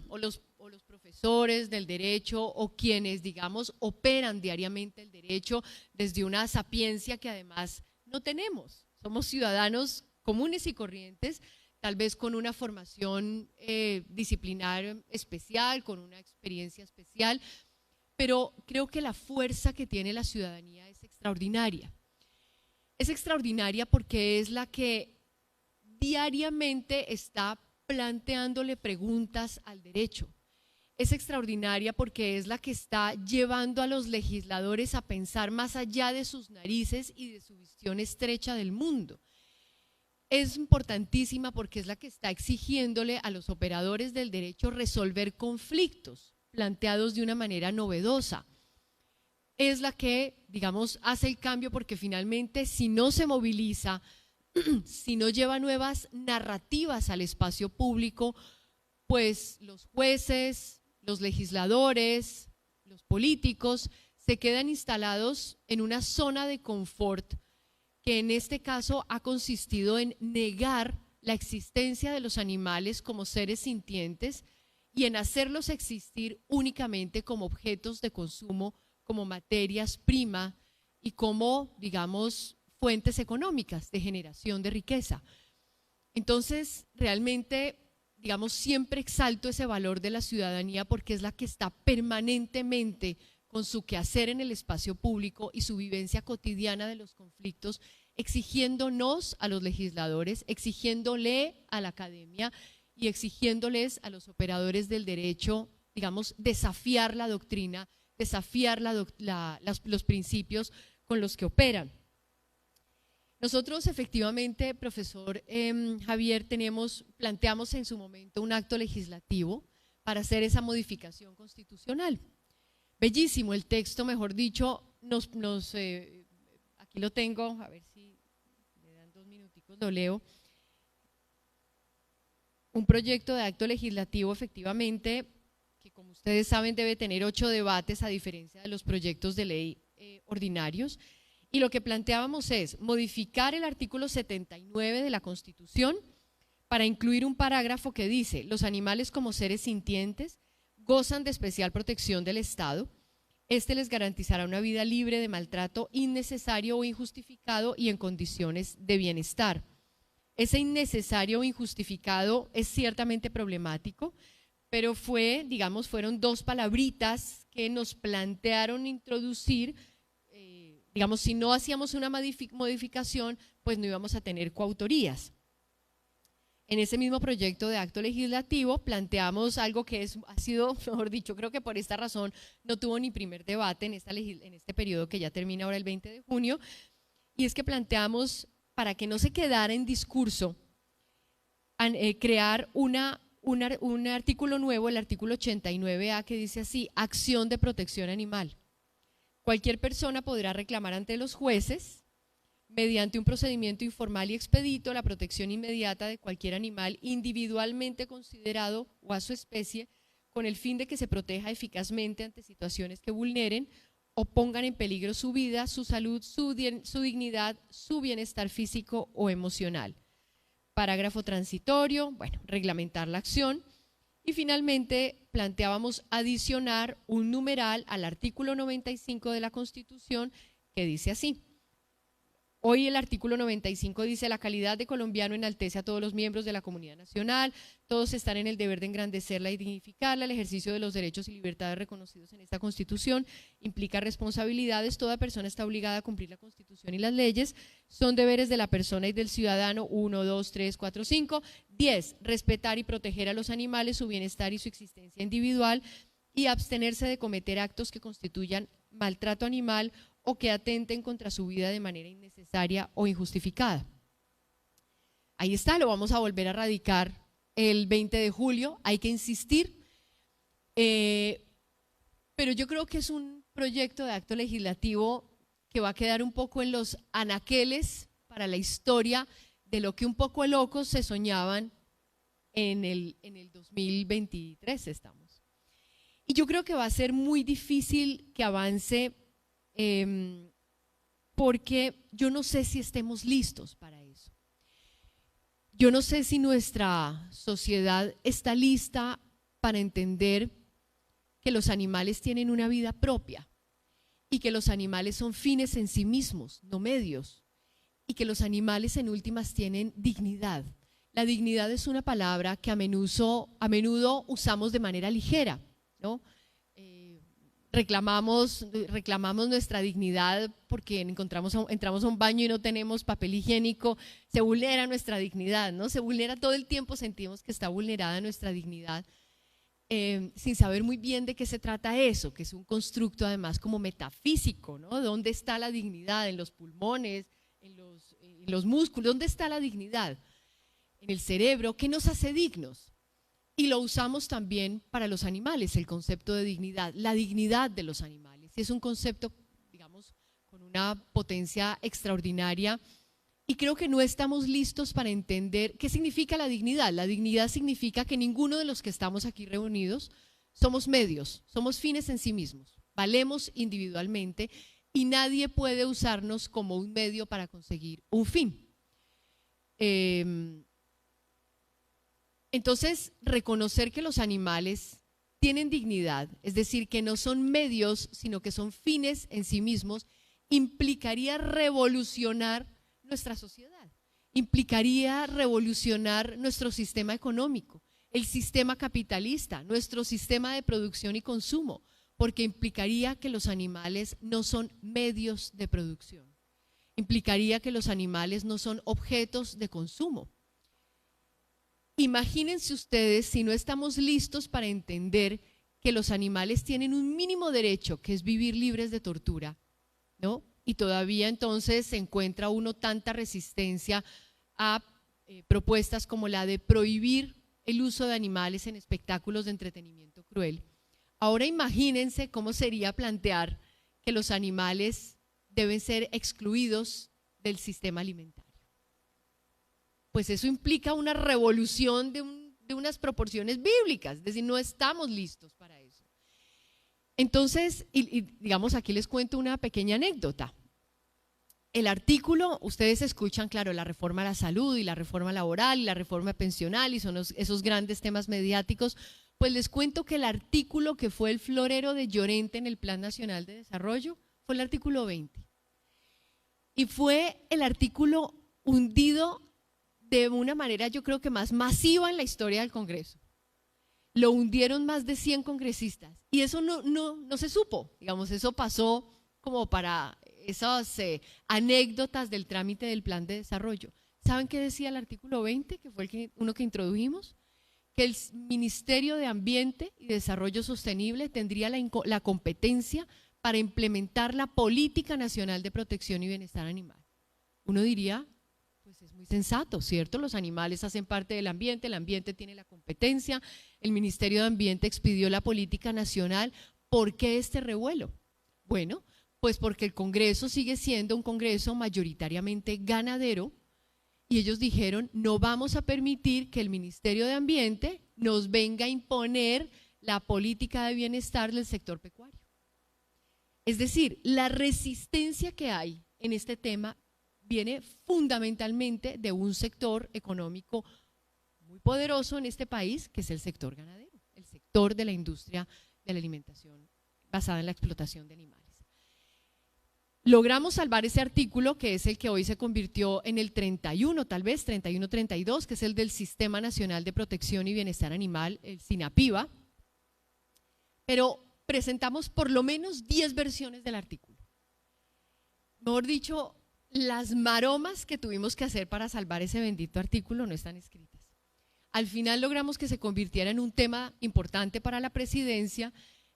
[SPEAKER 5] o los profesores del derecho o quienes, digamos, operan diariamente el derecho desde una sapiencia que además no tenemos. Somos ciudadanos comunes y corrientes, tal vez con una formación disciplinar especial, con una experiencia especial, pero creo que la fuerza que tiene la ciudadanía es extraordinaria. Es extraordinaria porque es la que diariamente está planteándole preguntas al derecho. Es extraordinaria porque es la que está llevando a los legisladores a pensar más allá de sus narices y de su visión estrecha del mundo. Es importantísima porque es la que está exigiéndole a los operadores del derecho resolver conflictos planteados de una manera novedosa. Es la que, digamos, hace el cambio porque finalmente si no se moviliza, si no lleva nuevas narrativas al espacio público, pues los jueces, los legisladores, los políticos se quedan instalados en una zona de confort que en este caso ha consistido en negar la existencia de los animales como seres sintientes y en hacerlos existir únicamente como objetos de consumo, como materias prima y como, digamos, fuentes económicas de generación de riqueza. Entonces, realmente, digamos, siempre exalto ese valor de la ciudadanía porque es la que está permanentemente con su quehacer en el espacio público y su vivencia cotidiana de los conflictos, exigiéndonos a los legisladores, exigiéndole a la academia y exigiéndoles a los operadores del derecho, digamos, desafiar la doctrina, desafiar los principios con los que operan. Nosotros efectivamente, profesor Javier, planteamos en su momento un acto legislativo para hacer esa modificación constitucional. Bellísimo el texto, mejor dicho, aquí lo tengo, a ver si me dan 2 minuticos, lo leo. Un proyecto de acto legislativo efectivamente, que como ustedes saben debe tener 8 debates a diferencia de los proyectos de ley ordinarios. Y lo que planteábamos es modificar el artículo 79 de la Constitución para incluir un parágrafo que dice: los animales como seres sintientes gozan de especial protección del Estado. Este les garantizará una vida libre de maltrato innecesario o injustificado y en condiciones de bienestar. Ese innecesario o injustificado es ciertamente problemático, pero fueron 2 palabritas que nos plantearon introducir. Digamos, si no hacíamos una modificación, pues no íbamos a tener coautorías. En ese mismo proyecto de acto legislativo planteamos algo que ha sido, mejor dicho, creo que por esta razón no tuvo ni primer debate en este periodo que ya termina ahora el 20 de junio, y es que planteamos, para que no se quedara en discurso, crear un artículo nuevo, el artículo 89A, que dice así: acción de protección animal. Cualquier persona podrá reclamar ante los jueces, mediante un procedimiento informal y expedito, la protección inmediata de cualquier animal individualmente considerado o a su especie, con el fin de que se proteja eficazmente ante situaciones que vulneren o pongan en peligro su vida, su salud, su dignidad, su bienestar físico o emocional. Parágrafo transitorio, reglamentar la acción. Y finalmente planteábamos adicionar un numeral al artículo 95 de la Constitución que dice así: hoy el artículo 95 dice: la calidad de colombiano enaltece a todos los miembros de la comunidad nacional, todos están en el deber de engrandecerla y dignificarla, el ejercicio de los derechos y libertades reconocidos en esta Constitución implica responsabilidades, toda persona está obligada a cumplir la Constitución y las leyes, son deberes de la persona y del ciudadano, 1, 2, 3, 4, 5, 10, respetar y proteger a los animales, su bienestar y su existencia individual, y abstenerse de cometer actos que constituyan maltrato animal o que atenten contra su vida de manera innecesaria o injustificada. Ahí está, lo vamos a volver a radicar el 20 de julio, hay que insistir, pero yo creo que es un proyecto de acto legislativo que va a quedar un poco en los anaqueles para la historia de lo que un poco locos se soñaban en el 2023 estamos. Y yo creo que va a ser muy difícil que avance porque yo no sé si estemos listos para eso. Yo no sé si nuestra sociedad está lista para entender que los animales tienen una vida propia y que los animales son fines en sí mismos, no medios, y que los animales en últimas tienen dignidad. La dignidad es una palabra que a menudo usamos de manera ligera, ¿no? Reclamamos nuestra dignidad porque entramos a un baño y no tenemos papel higiénico, se vulnera nuestra dignidad, ¿no? Se vulnera todo el tiempo, sentimos que está vulnerada nuestra dignidad, sin saber muy bien de qué se trata eso, que es un constructo además como metafísico, ¿no? ¿Dónde está la dignidad? ¿En los pulmones? ¿En los músculos? ¿Dónde está la dignidad? En el cerebro. ¿Qué nos hace dignos? Y lo usamos también para los animales, el concepto de dignidad, la dignidad de los animales. Y es un concepto, digamos, con una potencia extraordinaria. Y creo que no estamos listos para entender qué significa la dignidad. La dignidad significa que ninguno de los que estamos aquí reunidos somos medios, somos fines en sí mismos, valemos individualmente y nadie puede usarnos como un medio para conseguir un fin. Entonces, reconocer que los animales tienen dignidad, es decir, que no son medios, sino que son fines en sí mismos, implicaría revolucionar nuestra sociedad, implicaría revolucionar nuestro sistema económico, el sistema capitalista, nuestro sistema de producción y consumo, porque implicaría que los animales no son medios de producción, implicaría que los animales no son objetos de consumo. Imagínense ustedes si no estamos listos para entender que los animales tienen un mínimo derecho, que es vivir libres de tortura, ¿no? Y todavía entonces se encuentra uno tanta resistencia a propuestas como la de prohibir el uso de animales en espectáculos de entretenimiento cruel. Ahora imagínense cómo sería plantear que los animales deben ser excluidos del sistema alimentario. Pues eso implica una revolución de unas proporciones bíblicas, es decir, no estamos listos para eso. Entonces, digamos, aquí les cuento una pequeña anécdota. El artículo, ustedes escuchan, claro, la reforma a la salud y la reforma laboral y la reforma pensional y son esos grandes temas mediáticos, pues les cuento que el artículo que fue el florero de Llorente en el Plan Nacional de Desarrollo fue el artículo 20. Y fue el artículo hundido de una manera yo creo que más masiva en la historia del Congreso. Lo hundieron más de 100 congresistas y eso no se supo, digamos, eso pasó como para esas anécdotas del trámite del plan de desarrollo. ¿Saben qué decía el artículo 20, que fue uno que introdujimos? Que el Ministerio de Ambiente y Desarrollo Sostenible tendría la competencia para implementar la Política Nacional de Protección y Bienestar Animal. Uno diría, pues es muy sensato, ¿cierto? Los animales hacen parte del ambiente, el ambiente tiene la competencia, el Ministerio de Ambiente expidió la política nacional. ¿Por qué este revuelo? Bueno, pues porque el Congreso sigue siendo un Congreso mayoritariamente ganadero y ellos dijeron, no vamos a permitir que el Ministerio de Ambiente nos venga a imponer la política de bienestar del sector pecuario. Es decir, la resistencia que hay en este tema viene fundamentalmente de un sector económico muy poderoso en este país, que es el sector ganadero, el sector de la industria de la alimentación basada en la explotación de animales. Logramos salvar ese artículo, que es el que hoy se convirtió en el 31, tal vez 31-32, que es el del Sistema Nacional de Protección y Bienestar Animal, el SINAPIBA, pero presentamos por lo menos 10 versiones del artículo. Mejor dicho, las maromas que tuvimos que hacer para salvar ese bendito artículo no están escritas. Al final logramos que se convirtiera en un tema importante para la presidencia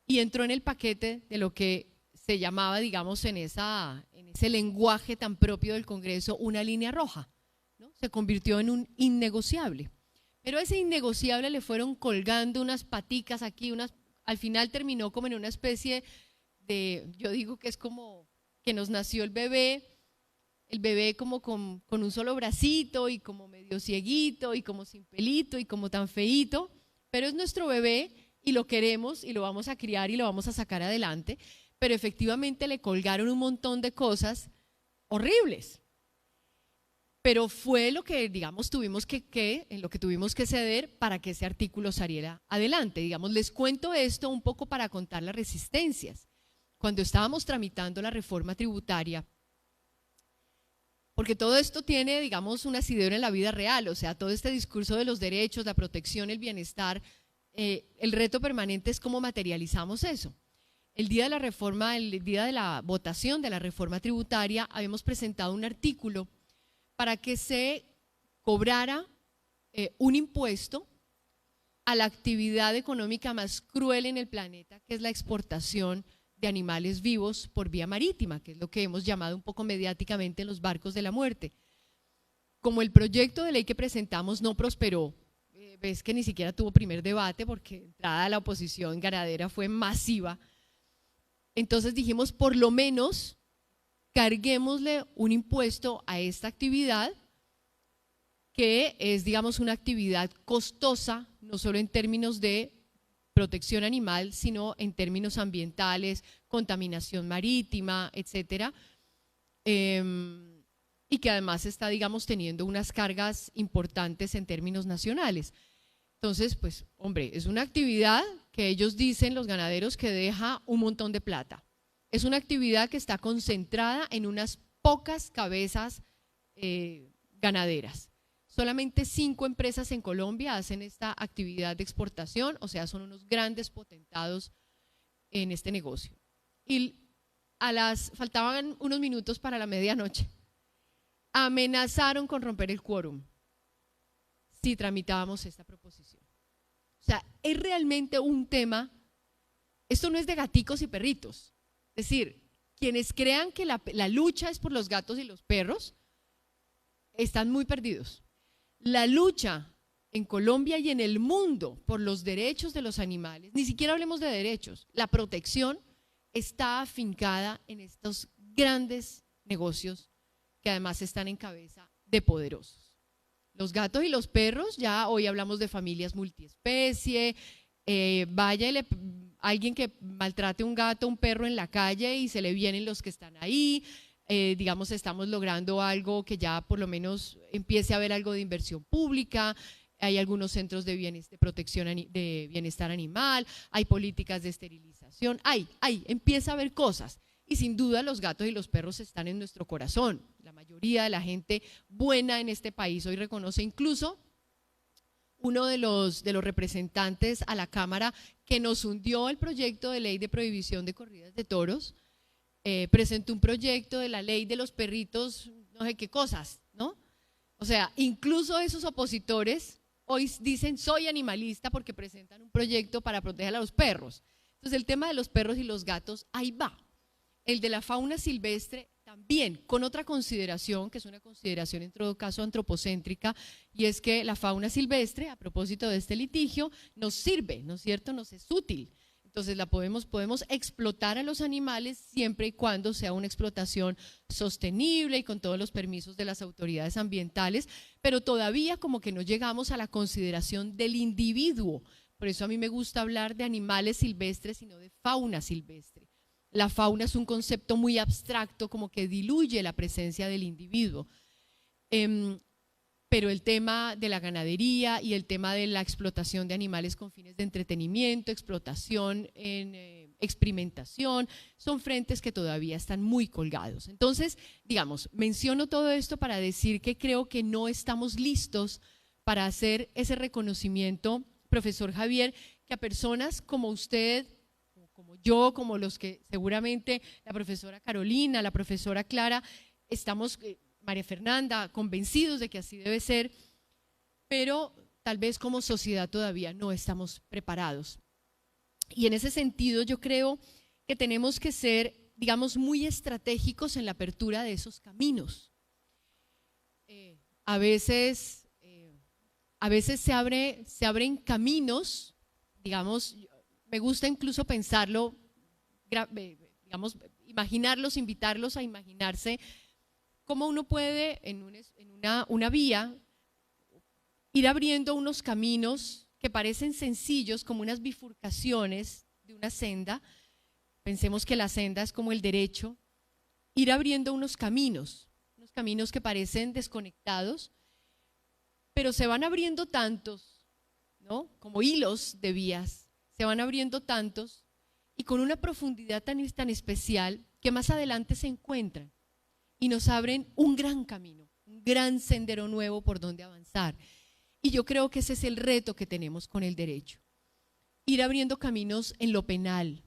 [SPEAKER 5] y entró en el paquete de lo que se llamaba, digamos, en ese lenguaje tan propio del Congreso, una línea roja, ¿no? Se convirtió en un innegociable. Pero a ese innegociable le fueron colgando unas paticas aquí, al final terminó como en una especie de, yo digo que es como que nos nació el bebé como con un solo bracito y como medio cieguito y como sin pelito y como tan feíto, pero es nuestro bebé y lo queremos y lo vamos a criar y lo vamos a sacar adelante, pero efectivamente le colgaron un montón de cosas horribles. pero fue lo que, digamos, en lo que tuvimos que ceder para que ese artículo saliera adelante. Digamos, les cuento esto un poco para contar las resistencias. Cuando estábamos tramitando la reforma tributaria, porque todo esto tiene, digamos, un asidero en la vida real, o sea, todo este discurso de los derechos, la protección, el bienestar, el reto permanente es cómo materializamos eso. El día de la reforma, el día de la votación de la reforma tributaria, habíamos presentado un artículo para que se cobrara un impuesto a la actividad económica más cruel en el planeta, que es la exportación de animales vivos por vía marítima, que es lo que hemos llamado un poco mediáticamente los barcos de la muerte. Como el proyecto de ley que presentamos no prosperó, ves que ni siquiera tuvo primer debate porque de entrada la oposición ganadera fue masiva, entonces dijimos, por lo menos carguémosle un impuesto a esta actividad que es, digamos, una actividad costosa, no solo en términos de protección animal, sino en términos ambientales, contaminación marítima, etcétera, y que además está, digamos, teniendo unas cargas importantes en términos nacionales. Entonces, pues, hombre, es una actividad que ellos dicen, los ganaderos, que deja un montón de plata. Es una actividad que está concentrada en unas pocas cabezas ganaderas. Solamente 5 empresas en Colombia hacen esta actividad de exportación, o sea, son unos grandes potentados en este negocio. Y faltaban unos minutos para la medianoche. Amenazaron con romper el quórum si tramitábamos esta proposición. O sea, es realmente un tema, esto no es de gaticos y perritos. Es decir, quienes crean que la lucha es por los gatos y los perros, están muy perdidos. La lucha en Colombia y en el mundo por los derechos de los animales, ni siquiera hablemos de derechos, la protección está afincada en estos grandes negocios que además están en cabeza de poderosos. Los gatos y los perros, ya hoy hablamos de familias multiespecie, alguien que maltrate un gato, un perro en la calle y se le vienen los que están ahí, digamos, estamos logrando algo que ya por lo menos empiece a haber algo de inversión pública, hay algunos centros de protección de bienestar animal, hay políticas de esterilización, empieza a haber cosas. Y sin duda los gatos y los perros están en nuestro corazón. La mayoría de la gente buena en este país hoy reconoce, incluso uno de los representantes a la Cámara que nos hundió el proyecto de ley de prohibición de corridas de toros, presentó un proyecto de la ley de los perritos, no sé qué cosas, ¿no? O sea, incluso esos opositores hoy dicen soy animalista porque presentan un proyecto para proteger a los perros. Entonces el tema de los perros y los gatos, ahí va. El de la fauna silvestre también, con otra consideración, que es una consideración en todo caso antropocéntrica, y es que la fauna silvestre, a propósito de este litigio, nos sirve, ¿no es cierto?, nos es útil. Entonces podemos explotar a los animales siempre y cuando sea una explotación sostenible y con todos los permisos de las autoridades ambientales, pero todavía como que no llegamos a la consideración del individuo. Por eso a mí me gusta hablar de animales silvestres y no de fauna silvestre. La fauna es un concepto muy abstracto, como que diluye la presencia del individuo. Pero el tema de la ganadería y el tema de la explotación de animales con fines de entretenimiento, explotación en experimentación, son frentes que todavía están muy colgados. Entonces, digamos, menciono todo esto para decir que creo que no estamos listos para hacer ese reconocimiento, profesor Javier, que a personas como usted, como yo, como los que seguramente la profesora Carolina, la profesora Clara, estamos, María Fernanda, convencidos de que así debe ser, pero tal vez como sociedad todavía no estamos preparados. Y en ese sentido yo creo que tenemos que ser, digamos, muy estratégicos en la apertura de esos caminos. A veces se abren caminos, digamos, me gusta incluso pensarlo, digamos, imaginarlos, invitarlos a imaginarse cómo uno puede en una vía ir abriendo unos caminos que parecen sencillos, como unas bifurcaciones de una senda. Pensemos que la senda es como el derecho, ir abriendo unos caminos unos caminos que parecen desconectados, pero se van abriendo tantos, ¿no? Como hilos de vías, se van abriendo tantos y con una profundidad tan especial que más adelante se encuentran y nos abren un gran camino, un gran sendero nuevo por donde avanzar. Y yo creo que ese es el reto que tenemos con el derecho, ir abriendo caminos en lo penal,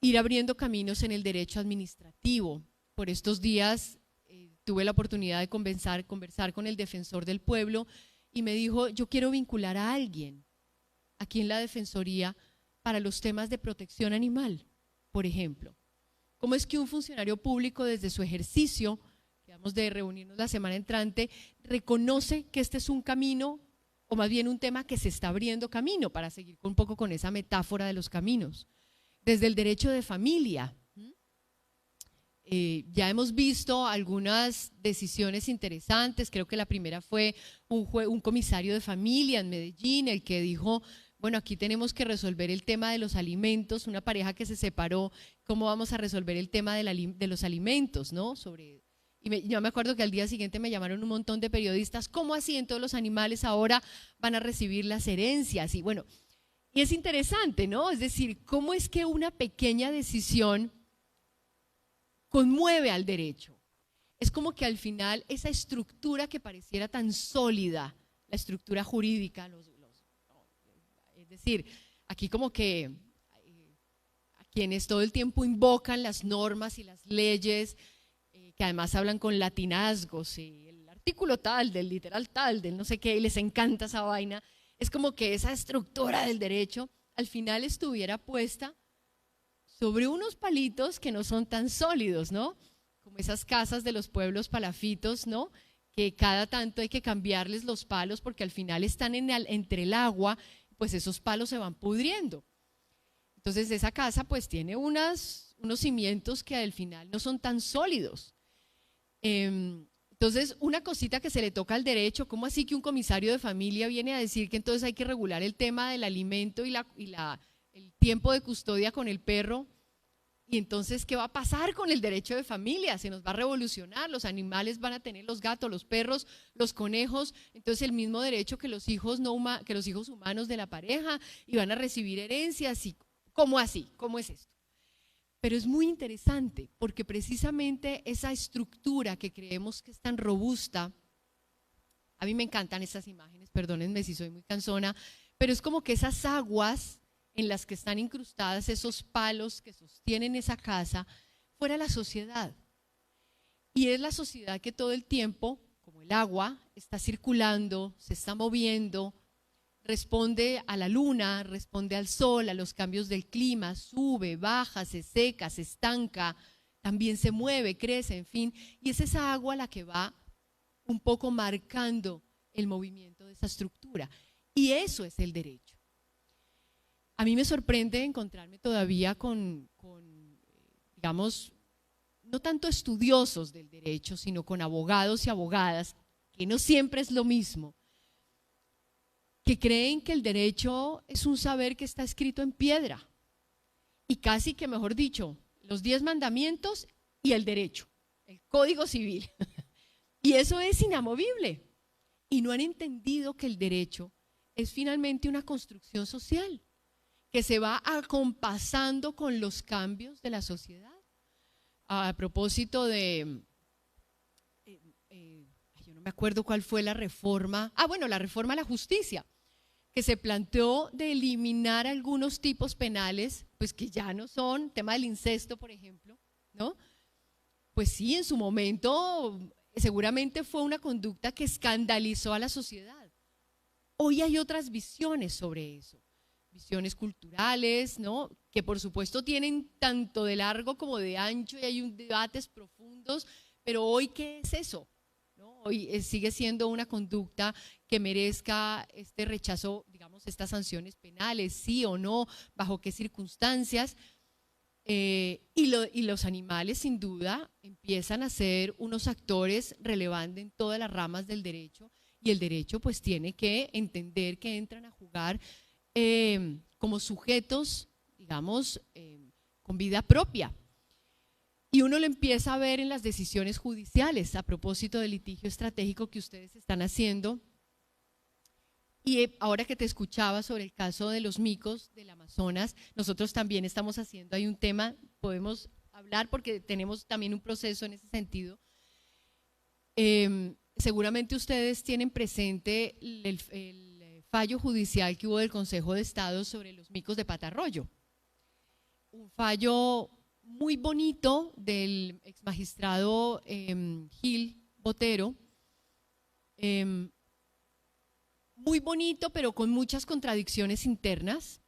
[SPEAKER 5] ir abriendo caminos en el derecho administrativo. Por estos días tuve la oportunidad de conversar con el defensor del pueblo y me dijo, yo quiero vincular a alguien aquí en la Defensoría para los temas de protección animal, por ejemplo. ¿Cómo es que un funcionario público desde su ejercicio, que vamos de reunirnos la semana entrante, reconoce que este es un camino, o más bien un tema que se está abriendo camino, para seguir un poco con esa metáfora de los caminos? Desde el derecho de familia. Ya hemos visto algunas decisiones interesantes. Creo que la primera fue un comisario de familia en Medellín, el que dijo, bueno, aquí tenemos que resolver el tema de los alimentos, una pareja que se separó, ¿cómo vamos a resolver el tema de los alimentos, ¿no? Yo me acuerdo que al día siguiente me llamaron un montón de periodistas, ¿cómo así en todos los animales ahora van a recibir las herencias? Y bueno, y es interesante, ¿no? Es decir, ¿cómo es que una pequeña decisión conmueve al derecho? Es como que al final esa estructura que pareciera tan sólida, la estructura jurídica, es decir, aquí como que a quienes todo el tiempo invocan las normas y las leyes, que además hablan con latinazgos, y el artículo tal, del literal tal, del no sé qué, y les encanta esa vaina, es como que esa estructura del derecho al final estuviera puesta sobre unos palitos que no son tan sólidos, ¿no? Como esas casas de los pueblos palafitos, ¿no? Que cada tanto hay que cambiarles los palos porque al final están entre el agua, pues esos palos se van pudriendo. Entonces esa casa pues tiene unos cimientos que al final no son tan sólidos. Entonces una cosita que se le toca al derecho, ¿cómo así que un comisario de familia viene a decir que entonces hay que regular el tema del alimento y el tiempo de custodia con el perro? Y entonces, ¿qué va a pasar con el derecho de familia? Se nos va a revolucionar, los animales van a tener, los gatos, los perros, los conejos, entonces el mismo derecho que los hijos humanos de la pareja, y van a recibir herencias. Y ¿cómo así? ¿Cómo es esto? Pero es muy interesante porque precisamente esa estructura que creemos que es tan robusta, a mí me encantan esas imágenes, perdónenme si soy muy cansona, pero es como que esas aguas en las que están incrustadas esos palos que sostienen esa casa, fuera la sociedad. Y es la sociedad que todo el tiempo, como el agua, está circulando, se está moviendo, responde a la luna, responde al sol, a los cambios del clima, sube, baja, se seca, se estanca, también se mueve, crece, en fin. Y es esa agua la que va un poco marcando el movimiento de esa estructura. Y eso es el derecho. A mí me sorprende encontrarme todavía con digamos, no tanto estudiosos del derecho, sino con abogados y abogadas, que no siempre es lo mismo, que creen que el derecho es un saber que está escrito en piedra, y casi que, mejor dicho, los 10 mandamientos y el derecho, el Código Civil, y eso es inamovible, y no han entendido que el derecho es finalmente una construcción social, que se va acompasando con los cambios de la sociedad. A propósito de, yo no me acuerdo cuál fue la reforma, la reforma a la justicia, que se planteó de eliminar algunos tipos penales, pues que ya no son, tema del incesto, por ejemplo, ¿no? Pues sí, en su momento seguramente fue una conducta que escandalizó a la sociedad. Hoy hay otras visiones sobre eso. Visiones culturales, ¿no? Que por supuesto tienen tanto de largo como de ancho y hay debates profundos, pero hoy, ¿qué es eso? ¿No? Hoy sigue siendo una conducta que merezca este rechazo, digamos, estas sanciones penales, sí o no, bajo qué circunstancias, y los animales sin duda empiezan a ser unos actores relevantes en todas las ramas del derecho, y el derecho pues tiene que entender que entran a jugar como sujetos, digamos, con vida propia. Y uno lo empieza a ver en las decisiones judiciales a propósito del litigio estratégico que ustedes están haciendo. Y ahora que te escuchaba sobre el caso de los micos del Amazonas, nosotros también estamos haciendo, hay un tema, podemos hablar porque tenemos también un proceso en ese sentido. Seguramente ustedes tienen presente el fallo judicial que hubo del Consejo de Estado sobre los micos de Patarroyo. Un fallo muy bonito del exmagistrado Gil Botero, muy bonito, pero con muchas contradicciones internas,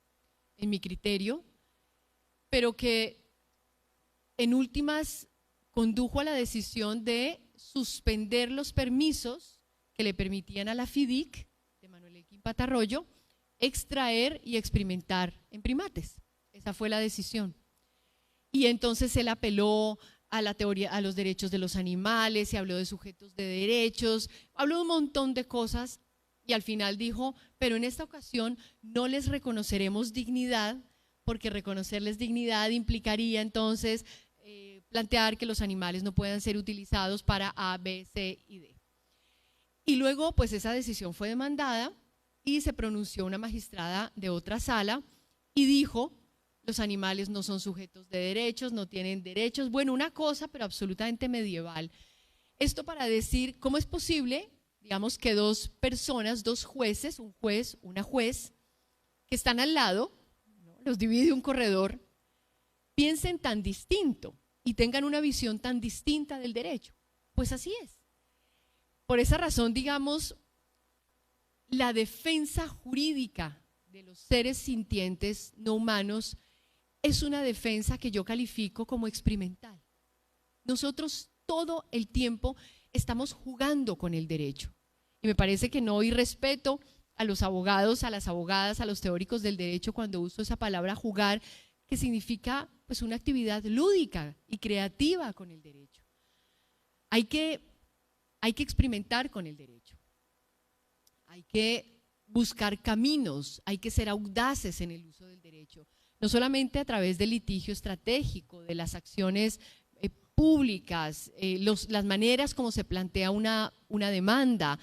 [SPEAKER 5] en mi criterio, pero que en últimas condujo a la decisión de suspender los permisos que le permitían a la FIDIC de Manuel Elkin Patarroyo extraer y experimentar en primates. Esa fue la decisión. Y entonces él apeló a la teoría, a los derechos de los animales, se habló de sujetos de derechos, habló de un montón de cosas y al final dijo, pero en esta ocasión no les reconoceremos dignidad, porque reconocerles dignidad implicaría entonces plantear que los animales no puedan ser utilizados para A, B, C y D. Y luego pues esa decisión fue demandada y se pronunció una magistrada de otra sala y dijo, los animales no son sujetos de derechos, no tienen derechos, bueno, una cosa pero absolutamente medieval. Esto para decir cómo es posible, digamos que dos personas, dos jueces, un juez, una juez, que están al lado, ¿no? Los divide un corredor, piensen tan distinto y tengan una visión tan distinta del derecho. Pues así es. Por esa razón, digamos, la defensa jurídica de los seres sintientes no humanos es una defensa que yo califico como experimental. Nosotros todo el tiempo estamos jugando con el derecho. Y me parece que no irrespeto a los abogados, a las abogadas, a los teóricos del derecho cuando uso esa palabra jugar, que significa pues una actividad lúdica y creativa con el derecho. Hay que experimentar con el derecho. Hay que buscar caminos, hay que ser audaces en el uso del derecho. No solamente a través del litigio estratégico, de las acciones públicas, las maneras como se plantea una demanda,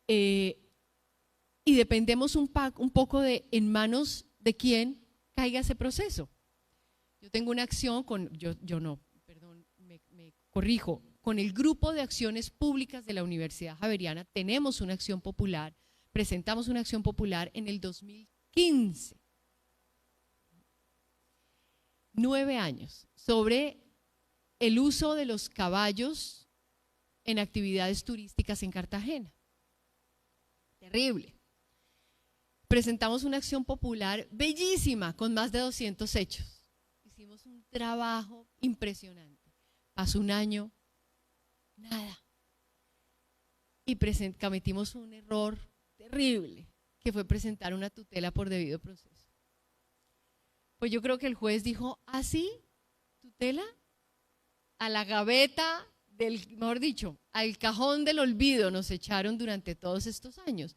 [SPEAKER 5] y dependemos un poco de en manos de quién caiga ese proceso. Yo tengo una acción me corrijo, con el grupo de acciones públicas de la Universidad Javeriana tenemos una acción popular, presentamos una acción popular en el 2015, 9 años, sobre el uso de los caballos en actividades turísticas en Cartagena. Terrible. Presentamos una acción popular bellísima con más de 200 hechos. Hicimos un trabajo impresionante. Pasó un año, nada. Y cometimos un error terrible, que fue presentar una tutela por debido proceso. Pues yo creo que el juez dijo, ¿ah, sí? ¿Tutela? A la gaveta mejor dicho, al cajón del olvido nos echaron durante todos estos años,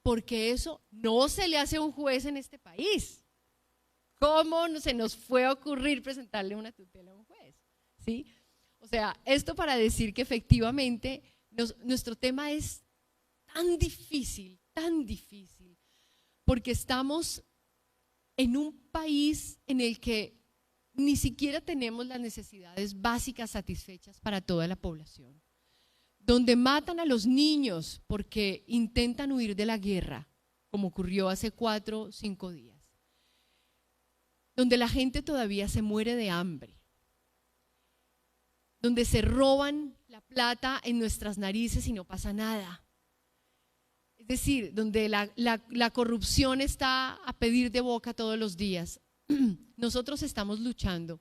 [SPEAKER 5] porque eso no se le hace a un juez en este país. ¿Cómo se nos fue a ocurrir presentarle una tutela a un juez? ¿Sí? O sea, esto para decir que efectivamente nuestro tema es tan difícil, porque estamos en un país en el que ni siquiera tenemos las necesidades básicas satisfechas para toda la población, donde matan a los niños porque intentan huir de la guerra, como ocurrió hace 4 o 5 días, donde la gente todavía se muere de hambre, donde se roban la plata en nuestras narices y no pasa nada. Es decir, donde la corrupción está a pedir de boca todos los días. Nosotros estamos luchando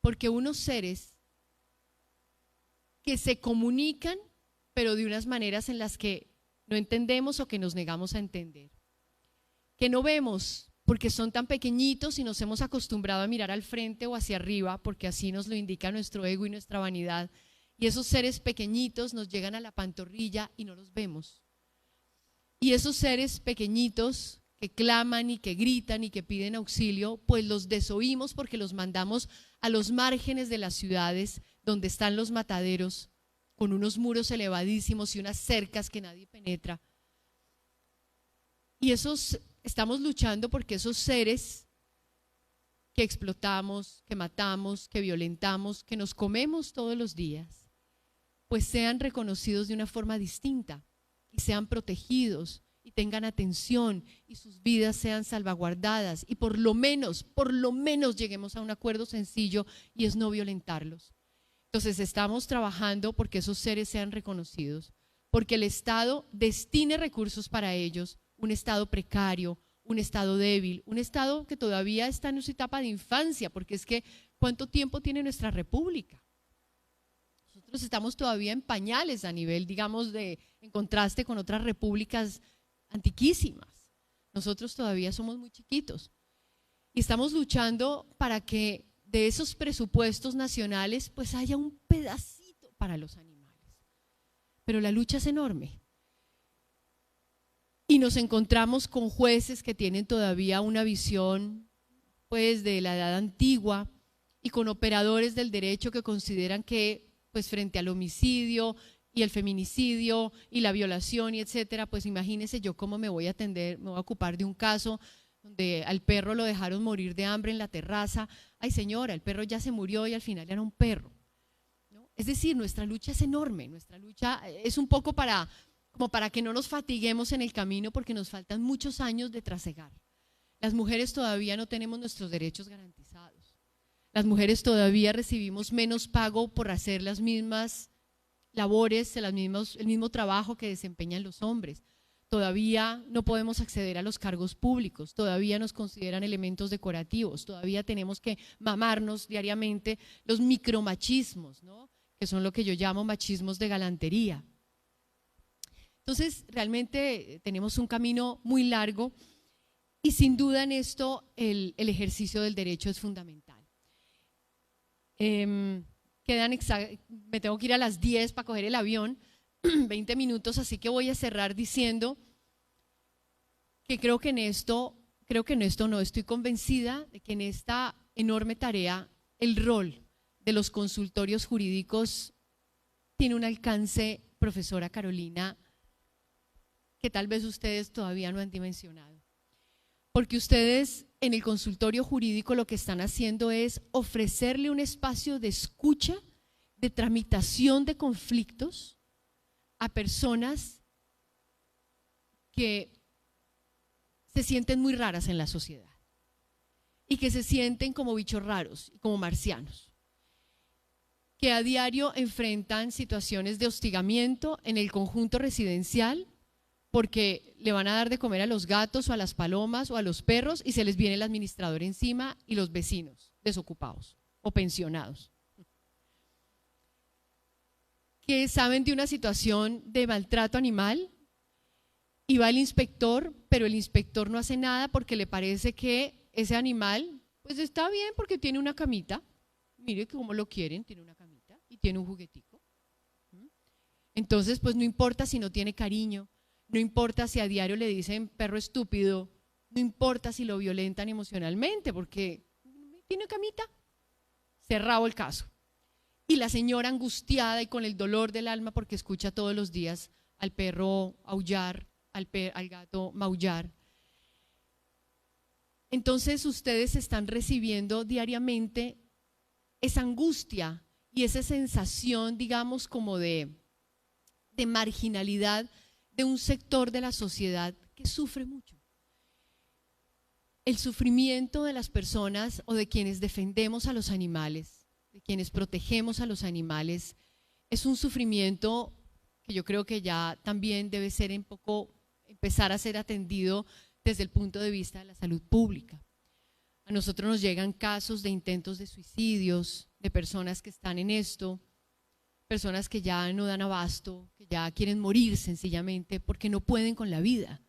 [SPEAKER 5] porque unos seres que se comunican, pero de unas maneras en las que no entendemos o que nos negamos a entender, que no vemos porque son tan pequeñitos y nos hemos acostumbrado a mirar al frente o hacia arriba porque así nos lo indica nuestro ego y nuestra vanidad, y esos seres pequeñitos nos llegan a la pantorrilla y no los vemos. Y esos seres pequeñitos que claman y que gritan y que piden auxilio, pues los desoímos porque los mandamos a los márgenes de las ciudades donde están los mataderos, con unos muros elevadísimos y unas cercas que nadie penetra. Y estamos luchando porque esos seres que explotamos, que matamos, que violentamos, que nos comemos todos los días, pues sean reconocidos de una forma distinta y sean protegidos y tengan atención y sus vidas sean salvaguardadas y por lo menos lleguemos a un acuerdo sencillo y es no violentarlos. Entonces estamos trabajando porque esos seres sean reconocidos, porque el Estado destine recursos para ellos, un Estado precario, un Estado débil, un Estado que todavía está en su etapa de infancia, porque es que ¿cuánto tiempo tiene nuestra república? Nosotros estamos todavía en pañales a nivel, digamos, en contraste con otras repúblicas antiquísimas. Nosotros todavía somos muy chiquitos y estamos luchando para que de esos presupuestos nacionales pues haya un pedacito para los animales. Pero la lucha es enorme. Y nos encontramos con jueces que tienen todavía una visión pues de la edad antigua y con operadores del derecho que consideran que pues frente al homicidio y el feminicidio y la violación y etcétera, pues imagínese yo cómo me voy a atender, me voy a ocupar de un caso donde al perro lo dejaron morir de hambre en la terraza. Ay señora, el perro ya se murió y al final era un perro, ¿no? Es decir, nuestra lucha es enorme, nuestra lucha es un poco como para que no nos fatiguemos en el camino porque nos faltan muchos años de trasegar. Las mujeres todavía no tenemos nuestros derechos garantizados. Las mujeres todavía recibimos menos pago por hacer las mismas labores, el mismo trabajo que desempeñan los hombres. Todavía no podemos acceder a los cargos públicos, todavía nos consideran elementos decorativos, todavía tenemos que mamarnos diariamente los micromachismos, ¿no? Que son lo que yo llamo machismos de galantería. Entonces, realmente tenemos un camino muy largo y sin duda en esto el ejercicio del derecho es fundamental. Me tengo que ir a las 10 para coger el avión, 20 minutos, así que voy a cerrar diciendo que creo que en esto no, estoy convencida de que en esta enorme tarea el rol de los consultorios jurídicos tiene un alcance, profesora Carolina, que tal vez ustedes todavía no han dimensionado. Porque ustedes en el consultorio jurídico lo que están haciendo es ofrecerle un espacio de escucha, de tramitación de conflictos a personas que se sienten muy raras en la sociedad y que se sienten como bichos raros y como marcianos, que a diario enfrentan situaciones de hostigamiento en el conjunto residencial porque le van a dar de comer a los gatos o a las palomas o a los perros y se les viene el administrador encima y los vecinos desocupados o pensionados, que saben de una situación de maltrato animal y va el inspector, pero el inspector no hace nada porque le parece que ese animal pues está bien porque tiene una camita, mire cómo lo quieren, tiene una camita y tiene un juguetico. Entonces pues no importa si no tiene cariño, no importa si a diario le dicen perro estúpido, no importa si lo violentan emocionalmente porque tiene camita, cerrado el caso. Y la señora angustiada y con el dolor del alma porque escucha todos los días al perro aullar, al gato maullar. Entonces ustedes están recibiendo diariamente esa angustia y esa sensación, digamos, como de marginalidad de un sector de la sociedad que sufre mucho. El sufrimiento de las personas o de quienes defendemos a los animales, de quienes protegemos a los animales, es un sufrimiento que yo creo que ya también debe ser empezar a ser atendido desde el punto de vista de la salud pública. A nosotros nos llegan casos de intentos de suicidios, de personas que están en esto, personas que ya no dan abasto, que ya quieren morir sencillamente porque no pueden con la vida,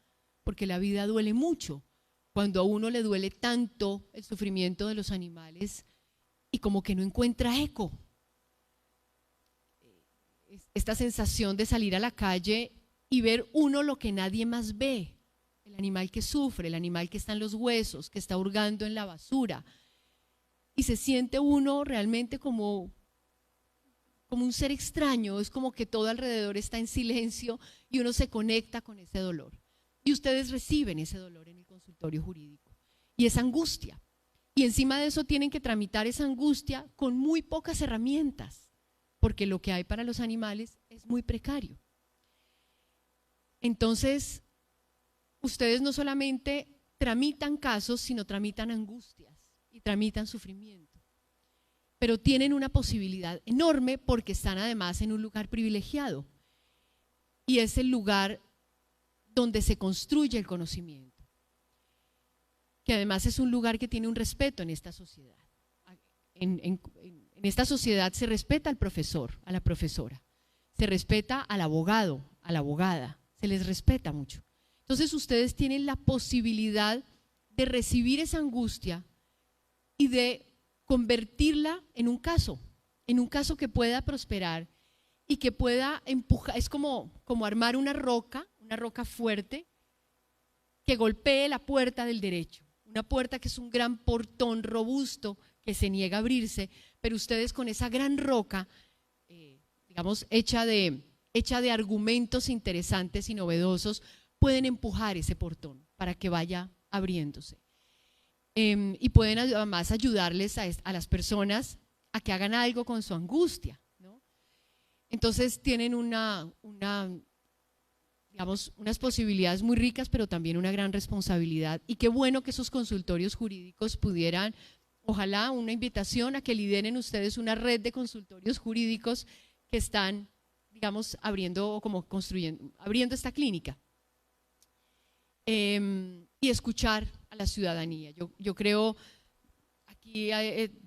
[SPEAKER 5] porque la vida duele mucho. Cuando a uno le duele tanto el sufrimiento de los animales y como que no encuentra eco. Esta sensación de salir a la calle y ver uno lo que nadie más ve, el animal que sufre, el animal que está en los huesos, que está hurgando en la basura. Y se siente uno realmente como un ser extraño, es como que todo alrededor está en silencio y uno se conecta con ese dolor. Y ustedes reciben ese dolor en el consultorio jurídico y esa angustia. Y encima de eso tienen que tramitar esa angustia con muy pocas herramientas, porque lo que hay para los animales es muy precario. Entonces, ustedes no solamente tramitan casos, sino tramitan angustias y tramitan sufrimiento. Pero tienen una posibilidad enorme porque están además en un lugar privilegiado y es el lugar donde se construye el conocimiento, que además es un lugar que tiene un respeto en esta sociedad. En esta sociedad se respeta al profesor, a la profesora, se respeta al abogado, a la abogada, se les respeta mucho. Entonces ustedes tienen la posibilidad de recibir esa angustia y de convertirla en un caso que pueda prosperar y que pueda empujar. Es como armar una roca fuerte que golpee la puerta del derecho, una puerta que es un gran portón robusto que se niega a abrirse, pero ustedes con esa gran roca, digamos, hecha de argumentos interesantes y novedosos, pueden empujar ese portón para que vaya abriéndose. Y pueden además ayudarles a las personas a que hagan algo con su angustia, ¿no? Entonces tienen digamos, unas posibilidades muy ricas, pero también una gran responsabilidad. Y qué bueno que esos consultorios jurídicos pudieran, ojalá una invitación a que lideren ustedes una red de consultorios jurídicos que están, digamos, abriendo o como abriendo esta clínica. Y escuchar a la ciudadanía. Yo creo, aquí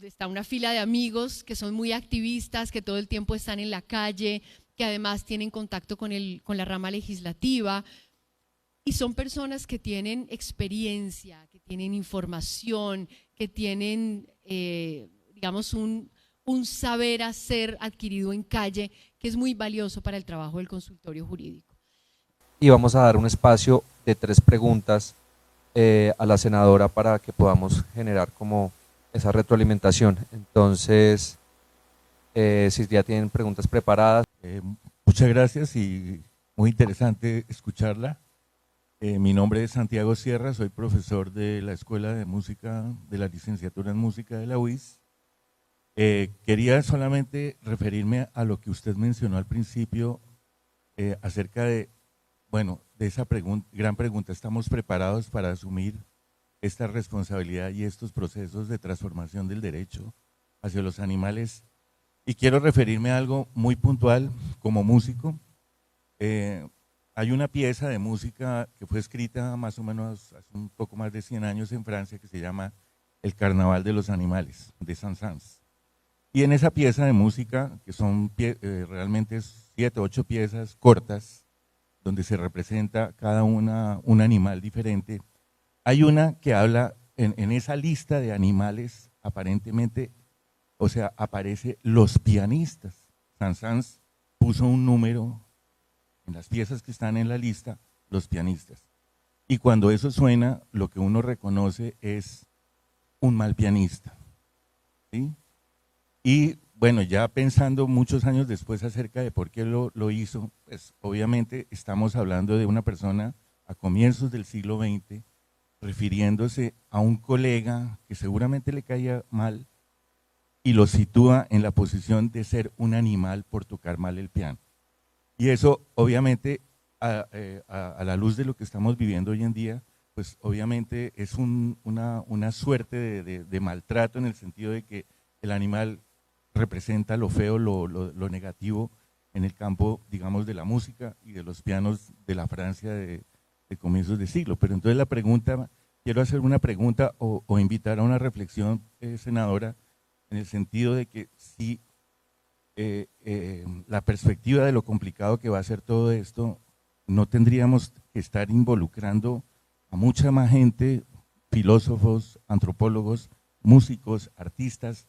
[SPEAKER 5] está una fila de amigos que son muy activistas, que todo el tiempo están en la calle, que además tienen contacto con la rama legislativa, y son personas que tienen experiencia, que tienen información, que tienen, digamos, un saber hacer adquirido en calle, que es muy valioso para el trabajo del consultorio jurídico.
[SPEAKER 1] Y vamos a dar un espacio de 3 preguntas a la senadora para que podamos generar como esa retroalimentación. Entonces, si ya tienen preguntas preparadas.
[SPEAKER 6] Muchas gracias y muy interesante escucharla. Mi nombre es Santiago Sierra, soy profesor de la Escuela de Música, de la licenciatura en Música de la UIS. Quería solamente referirme a lo que usted mencionó al principio acerca de, bueno, de esa gran pregunta. ¿Estamos preparados para asumir esta responsabilidad y estos procesos de transformación del derecho hacia los animales? Y quiero referirme a algo muy puntual como músico. Hay una pieza de música que fue escrita más o menos hace un poco más de 100 años en Francia que se llama El Carnaval de los Animales, de Saint-Saëns. Y en esa pieza de música, que son realmente 7 o 8 piezas cortas, donde se representa cada una un animal diferente, hay una que habla, en esa lista de animales, aparentemente, o sea, aparece los pianistas. Saint-Saëns puso un número en las piezas que están en la lista, los pianistas. Y cuando eso suena, lo que uno reconoce es un mal pianista, ¿sí? Y bueno, ya pensando muchos años después acerca de por qué lo hizo, pues obviamente estamos hablando de una persona a comienzos del siglo XX, refiriéndose a un colega que seguramente le caía mal y lo sitúa en la posición de ser un animal por tocar mal el piano. Y eso obviamente a la luz de lo que estamos viviendo hoy en día, pues obviamente es una suerte de maltrato, en el sentido de que el animal representa lo feo, lo negativo en el campo, digamos, de la música y de los pianos de la Francia de comienzos de siglo. Pero entonces la pregunta, quiero hacer una pregunta o invitar a una reflexión, senadora, en el sentido de que si la perspectiva de lo complicado que va a ser todo esto, no tendríamos que estar involucrando a mucha más gente, filósofos, antropólogos, músicos, artistas,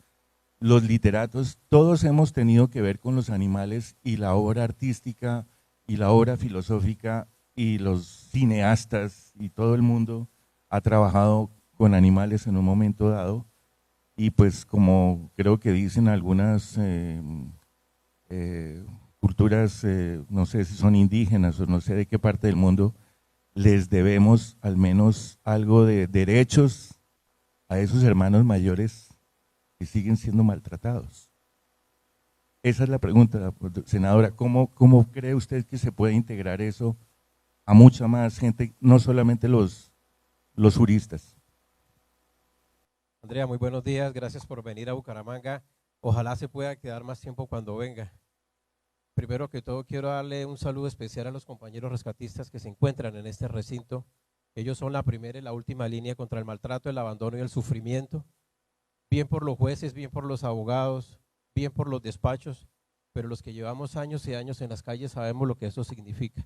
[SPEAKER 6] los literatos. Todos hemos tenido que ver con los animales, y la obra artística y la obra filosófica y los cineastas y todo el mundo ha trabajado con animales en un momento dado, y pues como creo que dicen algunas culturas, no sé si son indígenas o no sé de qué parte del mundo, les debemos al menos algo de derechos a esos hermanos mayores que siguen siendo maltratados. Esa es la pregunta, senadora. ¿Cómo cree usted que se puede integrar eso a mucha más gente, no solamente los juristas?
[SPEAKER 7] Andrea, muy buenos días, gracias por venir a Bucaramanga. Ojalá se pueda quedar más tiempo cuando venga. Primero que todo quiero darle un saludo especial a los compañeros rescatistas que se encuentran en este recinto. Ellos son la primera y la última línea contra el maltrato, el abandono y el sufrimiento. Bien por los jueces, bien por los abogados, bien por los despachos, pero los que llevamos años y años en las calles sabemos lo que eso significa,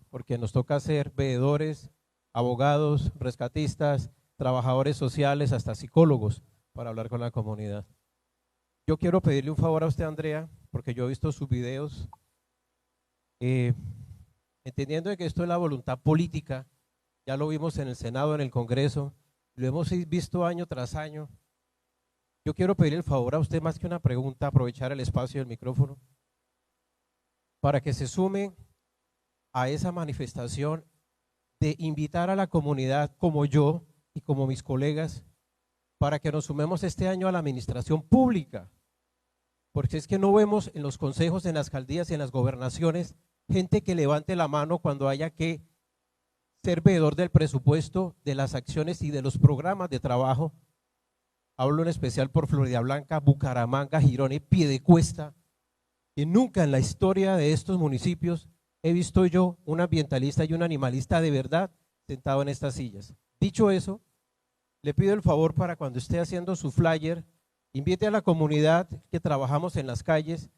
[SPEAKER 7] porque nos toca ser veedores, abogados, rescatistas, trabajadores sociales, hasta psicólogos, para hablar con la comunidad. Yo quiero pedirle un favor a usted, Andrea, porque yo he visto sus videos, entendiendo que esto es la voluntad política, ya lo vimos en el Senado, en el Congreso, lo hemos visto año tras año. Yo quiero pedirle el favor a usted, más que una pregunta, aprovechar el espacio del micrófono, para que se sume a esa manifestación de invitar a la comunidad como yo y como mis colegas, para que nos sumemos este año a la administración pública, porque es que no vemos en los consejos, en las alcaldías y en las gobernaciones gente que levante la mano cuando haya que ser veedor del presupuesto, de las acciones y de los programas de trabajo. Hablo en especial por Floridablanca, Bucaramanga, Girón y Piedecuesta, y nunca en la historia de estos municipios he visto yo un ambientalista y un animalista de verdad sentado en estas sillas. Dicho eso, le pido el favor para cuando esté haciendo su flyer, invite a la comunidad que trabajamos en las calles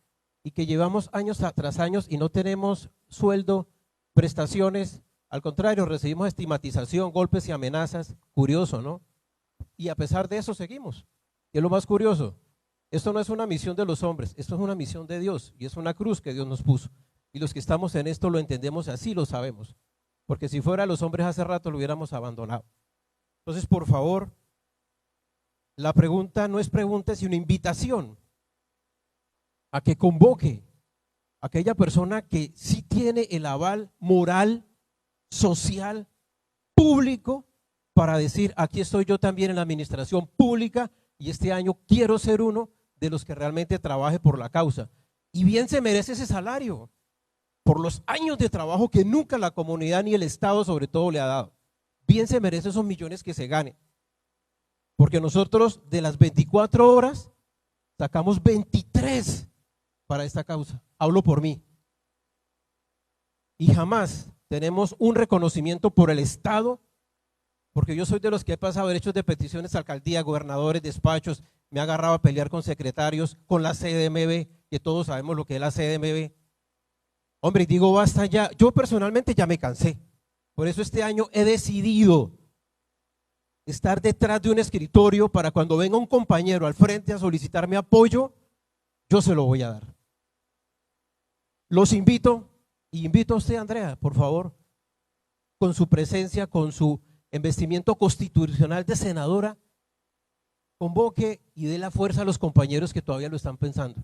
[SPEAKER 7] y que llevamos años tras años y no tenemos sueldo, prestaciones, al contrario, recibimos estigmatización, golpes y amenazas. Curioso, ¿no? Y a pesar de eso seguimos. Y es lo más curioso, esto no es una misión de los hombres, esto es una misión de Dios y es una cruz que Dios nos puso. Y los que estamos en esto lo entendemos así, lo sabemos. Porque si fuera los hombres hace rato lo hubiéramos abandonado. Entonces, por favor, la pregunta no es pregunta, sino invitación a que convoque a aquella persona que sí tiene el aval moral, social, público, para decir, aquí estoy yo también en la administración pública y este año quiero ser uno de los que realmente trabaje por la causa. Y bien se merece ese salario por los años de trabajo que nunca la comunidad ni el Estado sobre todo le ha dado. Bien se merece esos millones que se gane. Porque nosotros de las 24 horas sacamos 23 para esta causa. Hablo por mí. Y jamás tenemos un reconocimiento por el Estado, porque yo soy de los que he pasado derechos de peticiones a alcaldía, gobernadores, despachos, me he agarrado a pelear con secretarios, con la CDMB, que todos sabemos lo que es la CDMB. Hombre, digo, basta ya. Yo personalmente ya me cansé. Por eso este año he decidido estar detrás de un escritorio para cuando venga un compañero al frente a solicitarme apoyo, yo se lo voy a dar. Los invito, y invito a usted, Andrea, por favor, con su presencia, con su investimiento constitucional de senadora, convoque y dé la fuerza a los compañeros que todavía lo están pensando.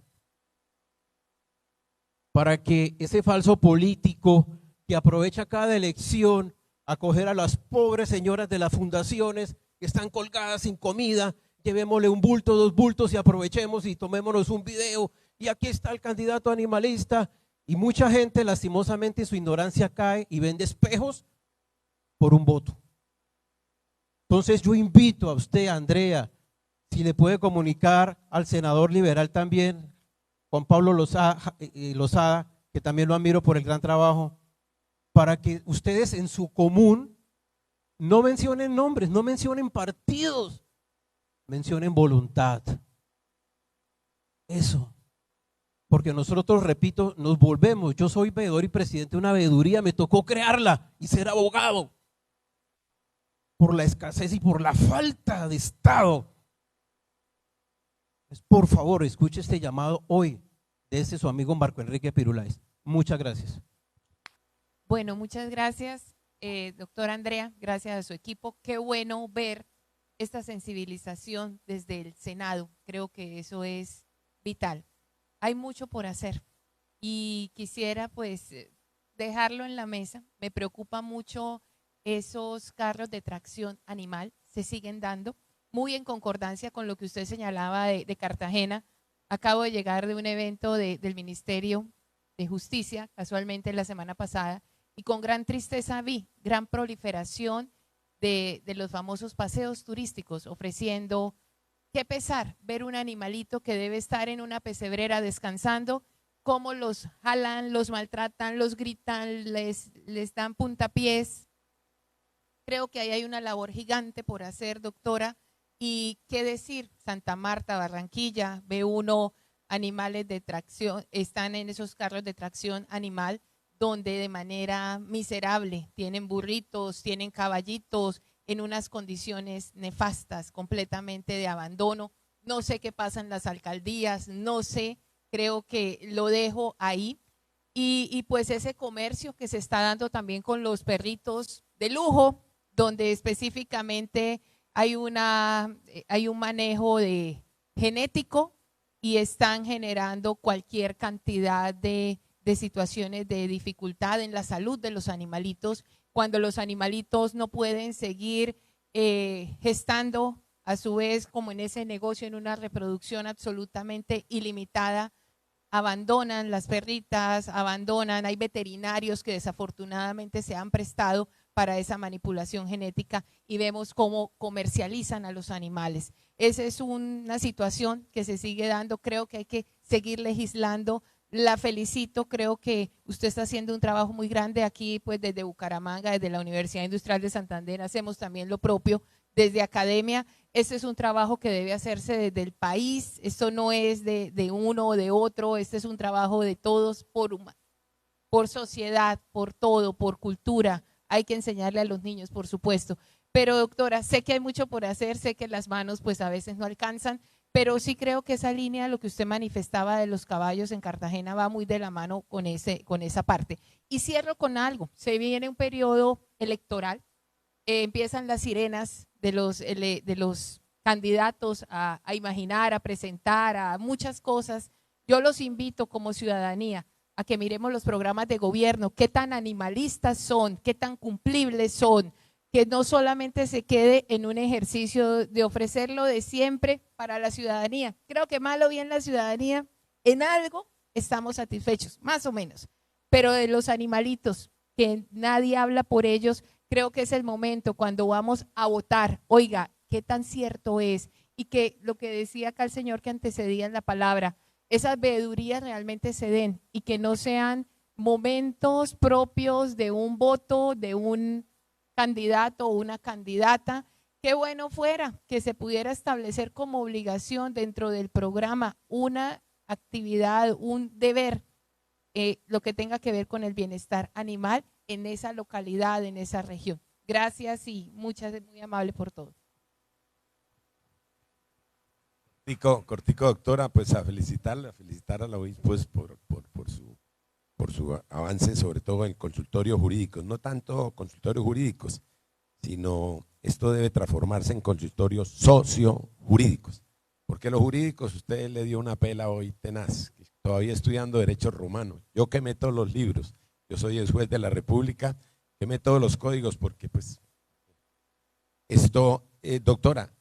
[SPEAKER 7] Para que ese falso político que aprovecha cada elección a coger a las pobres señoras de las fundaciones que están colgadas sin comida, llevémosle un bulto, 2 bultos y aprovechemos y tomémonos un video y aquí está el candidato animalista, y mucha gente lastimosamente en su ignorancia cae y vende espejos por un voto. Entonces yo invito a usted, Andrea, si le puede comunicar al senador liberal también, Juan Pablo Lozada, que también lo admiro por el gran trabajo, para que ustedes en su común no mencionen nombres, no mencionen partidos, mencionen voluntad. Eso. Porque nosotros, repito, nos volvemos. Yo soy veedor y presidente de una veeduría, me tocó crearla y ser abogado por la escasez y por la falta de Estado. Por favor, escuche este llamado hoy de ese su amigo Marco Enrique Piruláez. Muchas gracias.
[SPEAKER 8] Bueno, muchas gracias, doctora Andrea, gracias a su equipo. Qué bueno ver esta sensibilización desde el Senado. Creo que eso es vital. Hay mucho por hacer y quisiera pues dejarlo en la mesa. Me preocupa mucho esos carros de tracción animal, se siguen dando, muy en concordancia con lo que usted señalaba de Cartagena. Acabo de llegar de un evento del Ministerio de Justicia, casualmente la semana pasada, y con gran tristeza vi gran proliferación de los famosos paseos turísticos, ofreciendo, qué pesar ver un animalito que debe estar en una pesebrera descansando, cómo los jalan, los maltratan, los gritan, les dan puntapiés. Creo que ahí hay una labor gigante por hacer, doctora. Y qué decir, Santa Marta, Barranquilla, ve uno animales de tracción, están en esos carros de tracción animal, donde de manera miserable tienen burritos, tienen caballitos en unas condiciones nefastas, completamente de abandono. No sé qué pasa en las alcaldías, no sé, creo que lo dejo ahí. Y pues ese comercio que se está dando también con los perritos de lujo, donde específicamente hay un manejo genético y están generando cualquier cantidad de situaciones de dificultad en la salud de los animalitos, cuando los animalitos no pueden seguir gestando a su vez, como en ese negocio, en una reproducción absolutamente ilimitada, abandonan las perritas, abandonan, hay veterinarios que desafortunadamente se han prestado para esa manipulación genética y vemos cómo comercializan a los animales. Esa es una situación que se sigue dando, creo que hay que seguir legislando. La felicito, creo que usted está haciendo un trabajo muy grande aquí, pues desde Bucaramanga, desde la Universidad Industrial de Santander, hacemos también lo propio desde academia. Este es un trabajo que debe hacerse desde el país, esto no es de uno o de otro, este es un trabajo de todos por sociedad, por todo, por cultura. Hay que enseñarle a los niños, por supuesto. Pero doctora, sé que hay mucho por hacer, sé que las manos pues a veces no alcanzan, pero sí creo que esa línea, lo que usted manifestaba de los caballos en Cartagena, va muy de la mano con esa parte. Y cierro con algo, se viene un periodo electoral, empiezan las sirenas de los candidatos a imaginar, a presentar, a muchas cosas. Yo los invito como ciudadanía a que miremos los programas de gobierno, qué tan animalistas son, qué tan cumplibles son, que no solamente se quede en un ejercicio de ofrecerlo de siempre para la ciudadanía. Creo que mal o bien la ciudadanía, en algo estamos satisfechos, más o menos, pero de los animalitos, que nadie habla por ellos, creo que es el momento cuando vamos a votar, oiga, qué tan cierto es, y que lo que decía acá el señor que antecedía en la palabra, esas veedurías realmente se den y que no sean momentos propios de un voto, de un candidato o una candidata. Qué bueno fuera que se pudiera establecer como obligación dentro del programa una actividad, un deber, lo que tenga que ver con el bienestar animal en esa localidad, en esa región. Gracias y muy amable por todo.
[SPEAKER 9] Cortico, doctora, pues a felicitar a la UIS pues, por su avance, sobre todo en consultorios jurídicos, no tanto consultorios jurídicos, sino esto debe transformarse en consultorios socio-jurídicos, porque los jurídicos, usted le dio una pela hoy tenaz, todavía estudiando derecho romano, yo quemé todos los libros, yo soy el juez de la República, quemé todos los códigos, porque pues esto, doctora,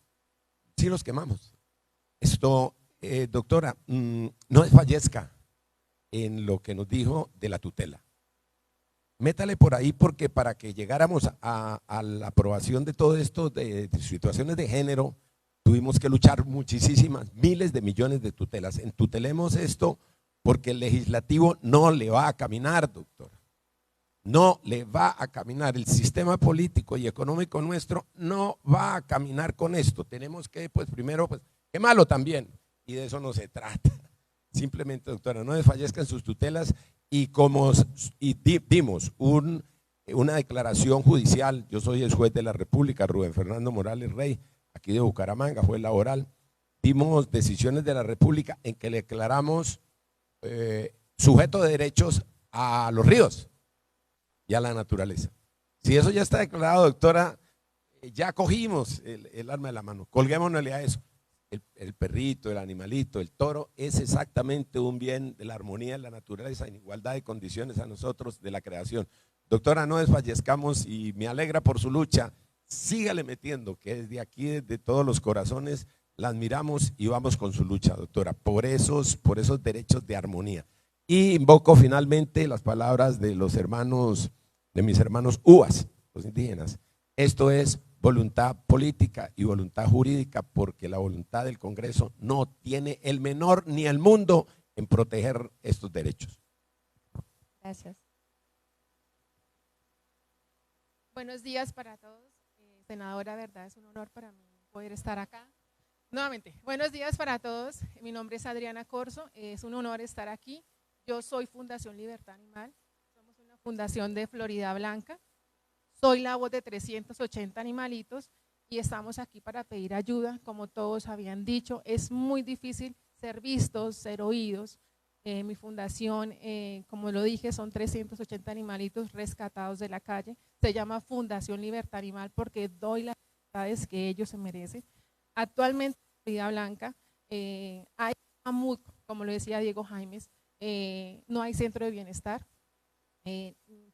[SPEAKER 9] sí los quemamos. Esto, doctora, no desfallezca en lo que nos dijo de la tutela. Métale por ahí porque para que llegáramos a la aprobación de todo esto de situaciones de género, tuvimos que luchar muchísimas, miles de millones de tutelas. Entutelemos esto porque el legislativo no le va a caminar, doctora. No le va a caminar. El sistema político y económico nuestro no va a caminar con esto. Tenemos que, pues primero, pues, qué malo también, y de eso no se trata. Simplemente, doctora, no desfallezcan sus tutelas y dimos una declaración judicial. Yo soy el juez de la República, Rubén Fernando Morales Rey, aquí de Bucaramanga, juez laboral. Dimos decisiones de la República en que le declaramos sujeto de derechos a los ríos. y a la naturaleza. Si eso ya está declarado, doctora, ya cogimos el arma de la mano, colguémonosle a eso. El perrito, el animalito, el toro es exactamente un bien de la armonía de la naturaleza, en igualdad de condiciones a nosotros de la creación. Doctora, no desfallezcamos y me alegra por su lucha. Sígale metiendo, que desde aquí, desde todos los corazones, la admiramos y vamos con su lucha, doctora, por esos derechos de armonía. Y invoco finalmente las palabras de los hermanos, de mis hermanos UAS, los indígenas. Esto es voluntad política y voluntad jurídica, porque la voluntad del Congreso no tiene el menor ni el mundo en proteger estos derechos.
[SPEAKER 10] Gracias. Buenos días para todos. Senadora, verdad, es un honor para mí poder estar acá. Nuevamente, buenos días para todos. Mi nombre es Adriana Corzo, es un honor estar aquí. Yo soy Fundación Libertad Animal, somos una fundación de Florida Blanca. Soy la voz de 380 animalitos y estamos aquí para pedir ayuda. Como todos habían dicho, es muy difícil ser vistos, ser oídos. Mi fundación, como lo dije, son 380 animalitos rescatados de la calle. Se llama Fundación Libertad Animal porque doy las libertades que ellos se merecen. Actualmente en Florida Blanca hay MUD, como lo decía Diego Jaimes, no hay centro de bienestar.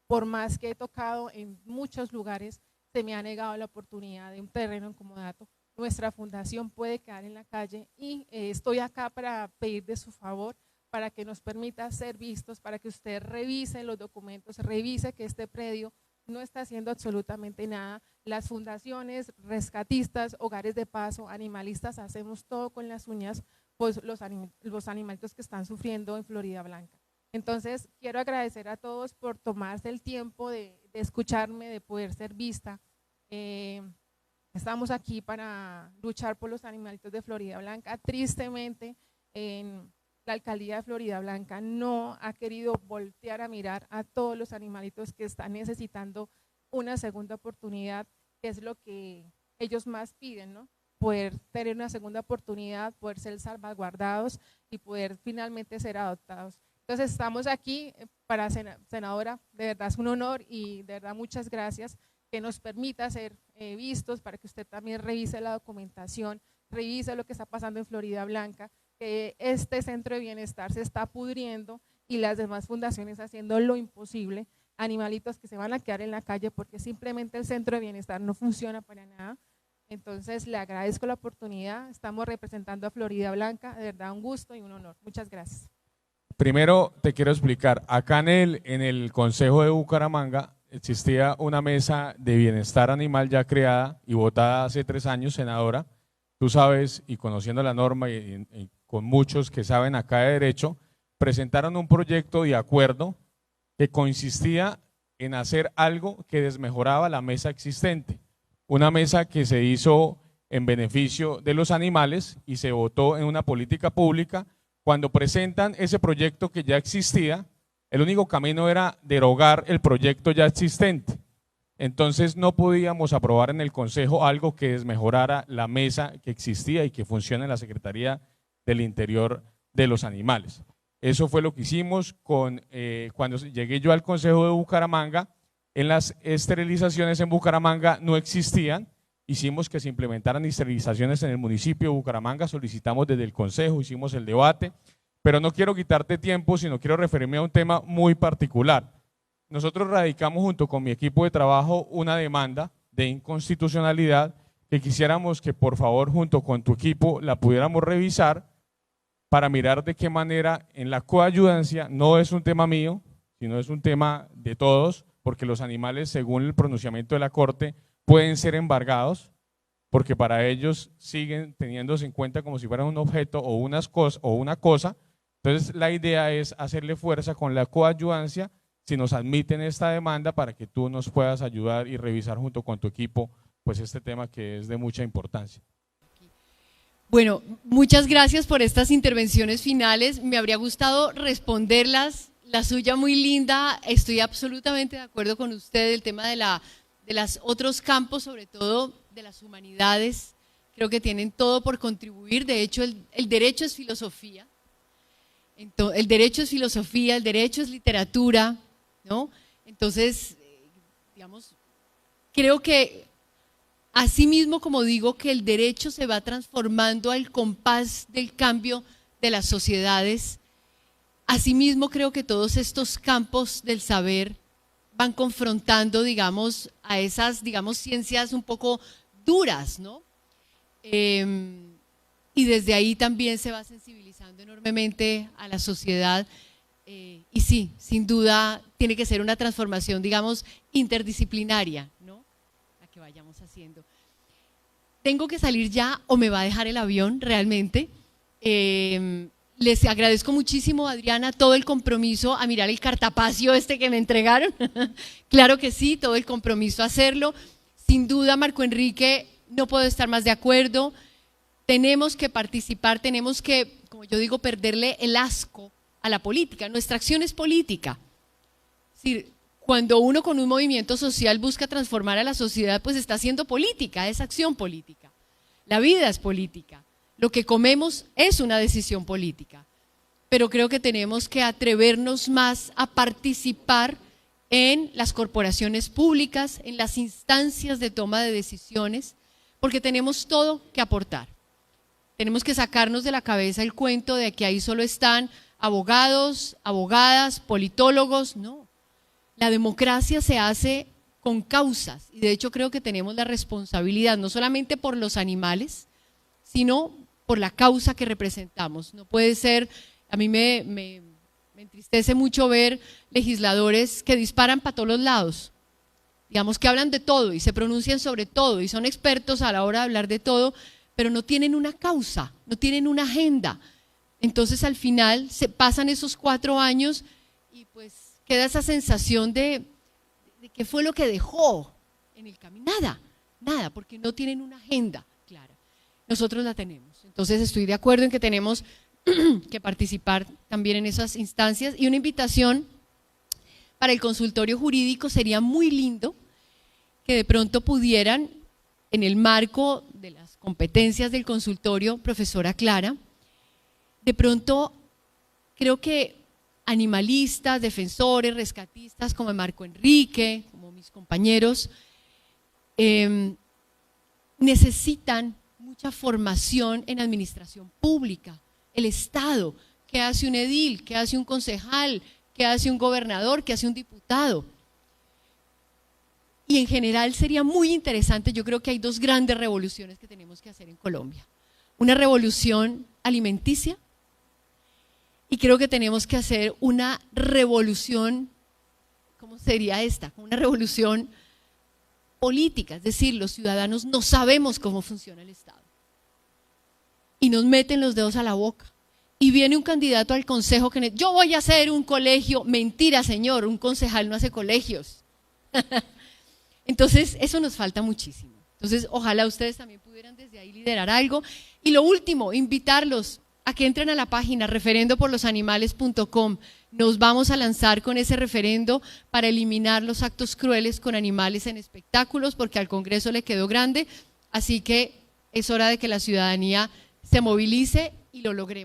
[SPEAKER 10] Por más que he tocado en muchos lugares, se me ha negado la oportunidad de un terreno en comodato. Nuestra fundación puede quedar en la calle y estoy acá para pedir de su favor, para que nos permita ser vistos, para que usted revise los documentos, revise que este predio no está haciendo absolutamente nada. Las fundaciones, rescatistas, hogares de paso, animalistas, hacemos todo con las uñas, pues los animalitos que están sufriendo en Florida Blanca. Entonces, quiero agradecer a todos por tomarse el tiempo de escucharme, de poder ser vista. Estamos aquí para luchar por los animalitos de Florida Blanca. Tristemente, la alcaldía de Florida Blanca no ha querido voltear a mirar a todos los animalitos que están necesitando una segunda oportunidad, que es lo que ellos más piden, ¿no? Poder tener una segunda oportunidad, poder ser salvaguardados y poder finalmente ser adoptados. Entonces estamos aquí para senadora, de verdad es un honor y de verdad muchas gracias que nos permita ser vistos, para que usted también revise la documentación, revise lo que está pasando en Florida Blanca, que este centro de bienestar se está pudriendo y las demás fundaciones haciendo lo imposible, animalitos que se van a quedar en la calle porque simplemente el centro de bienestar no funciona para nada. Entonces le agradezco la oportunidad, estamos representando a Florida Blanca, de verdad un gusto y un honor. Muchas gracias.
[SPEAKER 11] Primero te quiero explicar, acá en el Consejo de Bucaramanga existía una mesa de bienestar animal ya creada y votada hace 3 años, senadora. Tú sabes, y conociendo la norma y con muchos que saben acá de derecho, presentaron un proyecto de acuerdo que consistía en hacer algo que desmejoraba la mesa existente. Una mesa que se hizo en beneficio de los animales y se votó en una política pública. Cuando presentan ese proyecto que ya existía, el único camino era derogar el proyecto ya existente. Entonces no podíamos aprobar en el Consejo algo que desmejorara la mesa que existía y que funciona en la Secretaría del Interior de los Animales. Eso fue lo que hicimos cuando llegué yo al Consejo de Bucaramanga. En las esterilizaciones en Bucaramanga no existían. Hicimos que se implementaran esterilizaciones en el municipio de Bucaramanga, solicitamos desde el Consejo, hicimos el debate, pero no quiero quitarte tiempo, sino quiero referirme a un tema muy particular. Nosotros radicamos junto con mi equipo de trabajo una demanda de inconstitucionalidad que quisiéramos que por favor junto con tu equipo la pudiéramos revisar para mirar de qué manera en la coayudancia, no es un tema mío, sino es un tema de todos, porque los animales, según el pronunciamiento de la Corte, pueden ser embargados, porque para ellos siguen teniéndose en cuenta como si fueran un objeto o una cosa. Entonces la idea es hacerle fuerza con la coayudancia, si nos admiten esta demanda, para que tú nos puedas ayudar y revisar junto con tu equipo pues este tema que es de mucha importancia.
[SPEAKER 5] Bueno, muchas gracias por estas intervenciones finales. Me habría gustado responderlas, la suya muy linda, estoy absolutamente de acuerdo con usted, el tema de los otros campos, sobre todo de las humanidades, creo que tienen todo por contribuir. De hecho, el derecho es filosofía, el derecho es literatura, ¿no? Entonces, digamos, creo que así mismo como digo que el derecho se va transformando al compás del cambio de las sociedades, asimismo creo que todos estos campos del saber van confrontando, digamos, a esas, digamos, ciencias un poco duras, ¿no? Y desde ahí también se va sensibilizando enormemente a la sociedad. Y sí, sin duda tiene que ser una transformación, digamos, interdisciplinaria, ¿no? La que vayamos haciendo. Tengo que salir ya o me va a dejar el avión realmente. Les agradezco muchísimo, Adriana, todo el compromiso a mirar el cartapacio este que me entregaron. Claro que sí, todo el compromiso a hacerlo. Sin duda, Marco Enrique, no puedo estar más de acuerdo. Tenemos que participar, tenemos que, como yo digo, perderle el asco a la política. Nuestra acción es política. Es decir, cuando uno con un movimiento social busca transformar a la sociedad, pues está haciendo política, es acción política. La vida es política. Lo que comemos es una decisión política, pero creo que tenemos que atrevernos más a participar en las corporaciones públicas, en las instancias de toma de decisiones, porque tenemos todo que aportar. Tenemos que sacarnos de la cabeza el cuento de que ahí solo están abogados, abogadas, politólogos. No, la democracia se hace con causas y de hecho creo que tenemos la responsabilidad, no solamente por los animales, sino por la causa que representamos. No puede ser, a mí me entristece mucho ver legisladores que disparan para todos los lados, digamos que hablan de todo y se pronuncian sobre todo y son expertos a la hora de hablar de todo, pero no tienen una causa, no tienen una agenda. Entonces al final se pasan esos 4 años y pues queda esa sensación de qué fue lo que dejó en el camino. Nada, porque no tienen una agenda clara. Nosotros la tenemos. Entonces estoy de acuerdo en que tenemos que participar también en esas instancias y una invitación para el consultorio jurídico sería muy lindo que de pronto pudieran, en el marco de las competencias del consultorio, profesora Clara, de pronto creo que animalistas, defensores, rescatistas como Marco Enrique, como mis compañeros, necesitan mucha formación en administración pública, el Estado, qué hace un edil, qué hace un concejal, qué hace un gobernador, qué hace un diputado. Y en general sería muy interesante, yo creo que hay 2 grandes revoluciones que tenemos que hacer en Colombia. Una revolución alimenticia y creo que tenemos que hacer una revolución, ¿cómo sería esta? Una revolución política, es decir, los ciudadanos no sabemos cómo funciona el Estado y nos meten los dedos a la boca y viene un candidato al consejo que yo voy a hacer un colegio. Mentira, señor, un concejal no hace colegios. Entonces eso nos falta muchísimo. Entonces ojalá ustedes también pudieran desde ahí liderar algo. Y lo último, invitarlos a que entren a la página referendoporlosanimales.com. Nos vamos a lanzar con ese referendo para eliminar los actos crueles con animales en espectáculos, porque al Congreso le quedó grande, así que es hora de que la ciudadanía se movilice y lo logremos.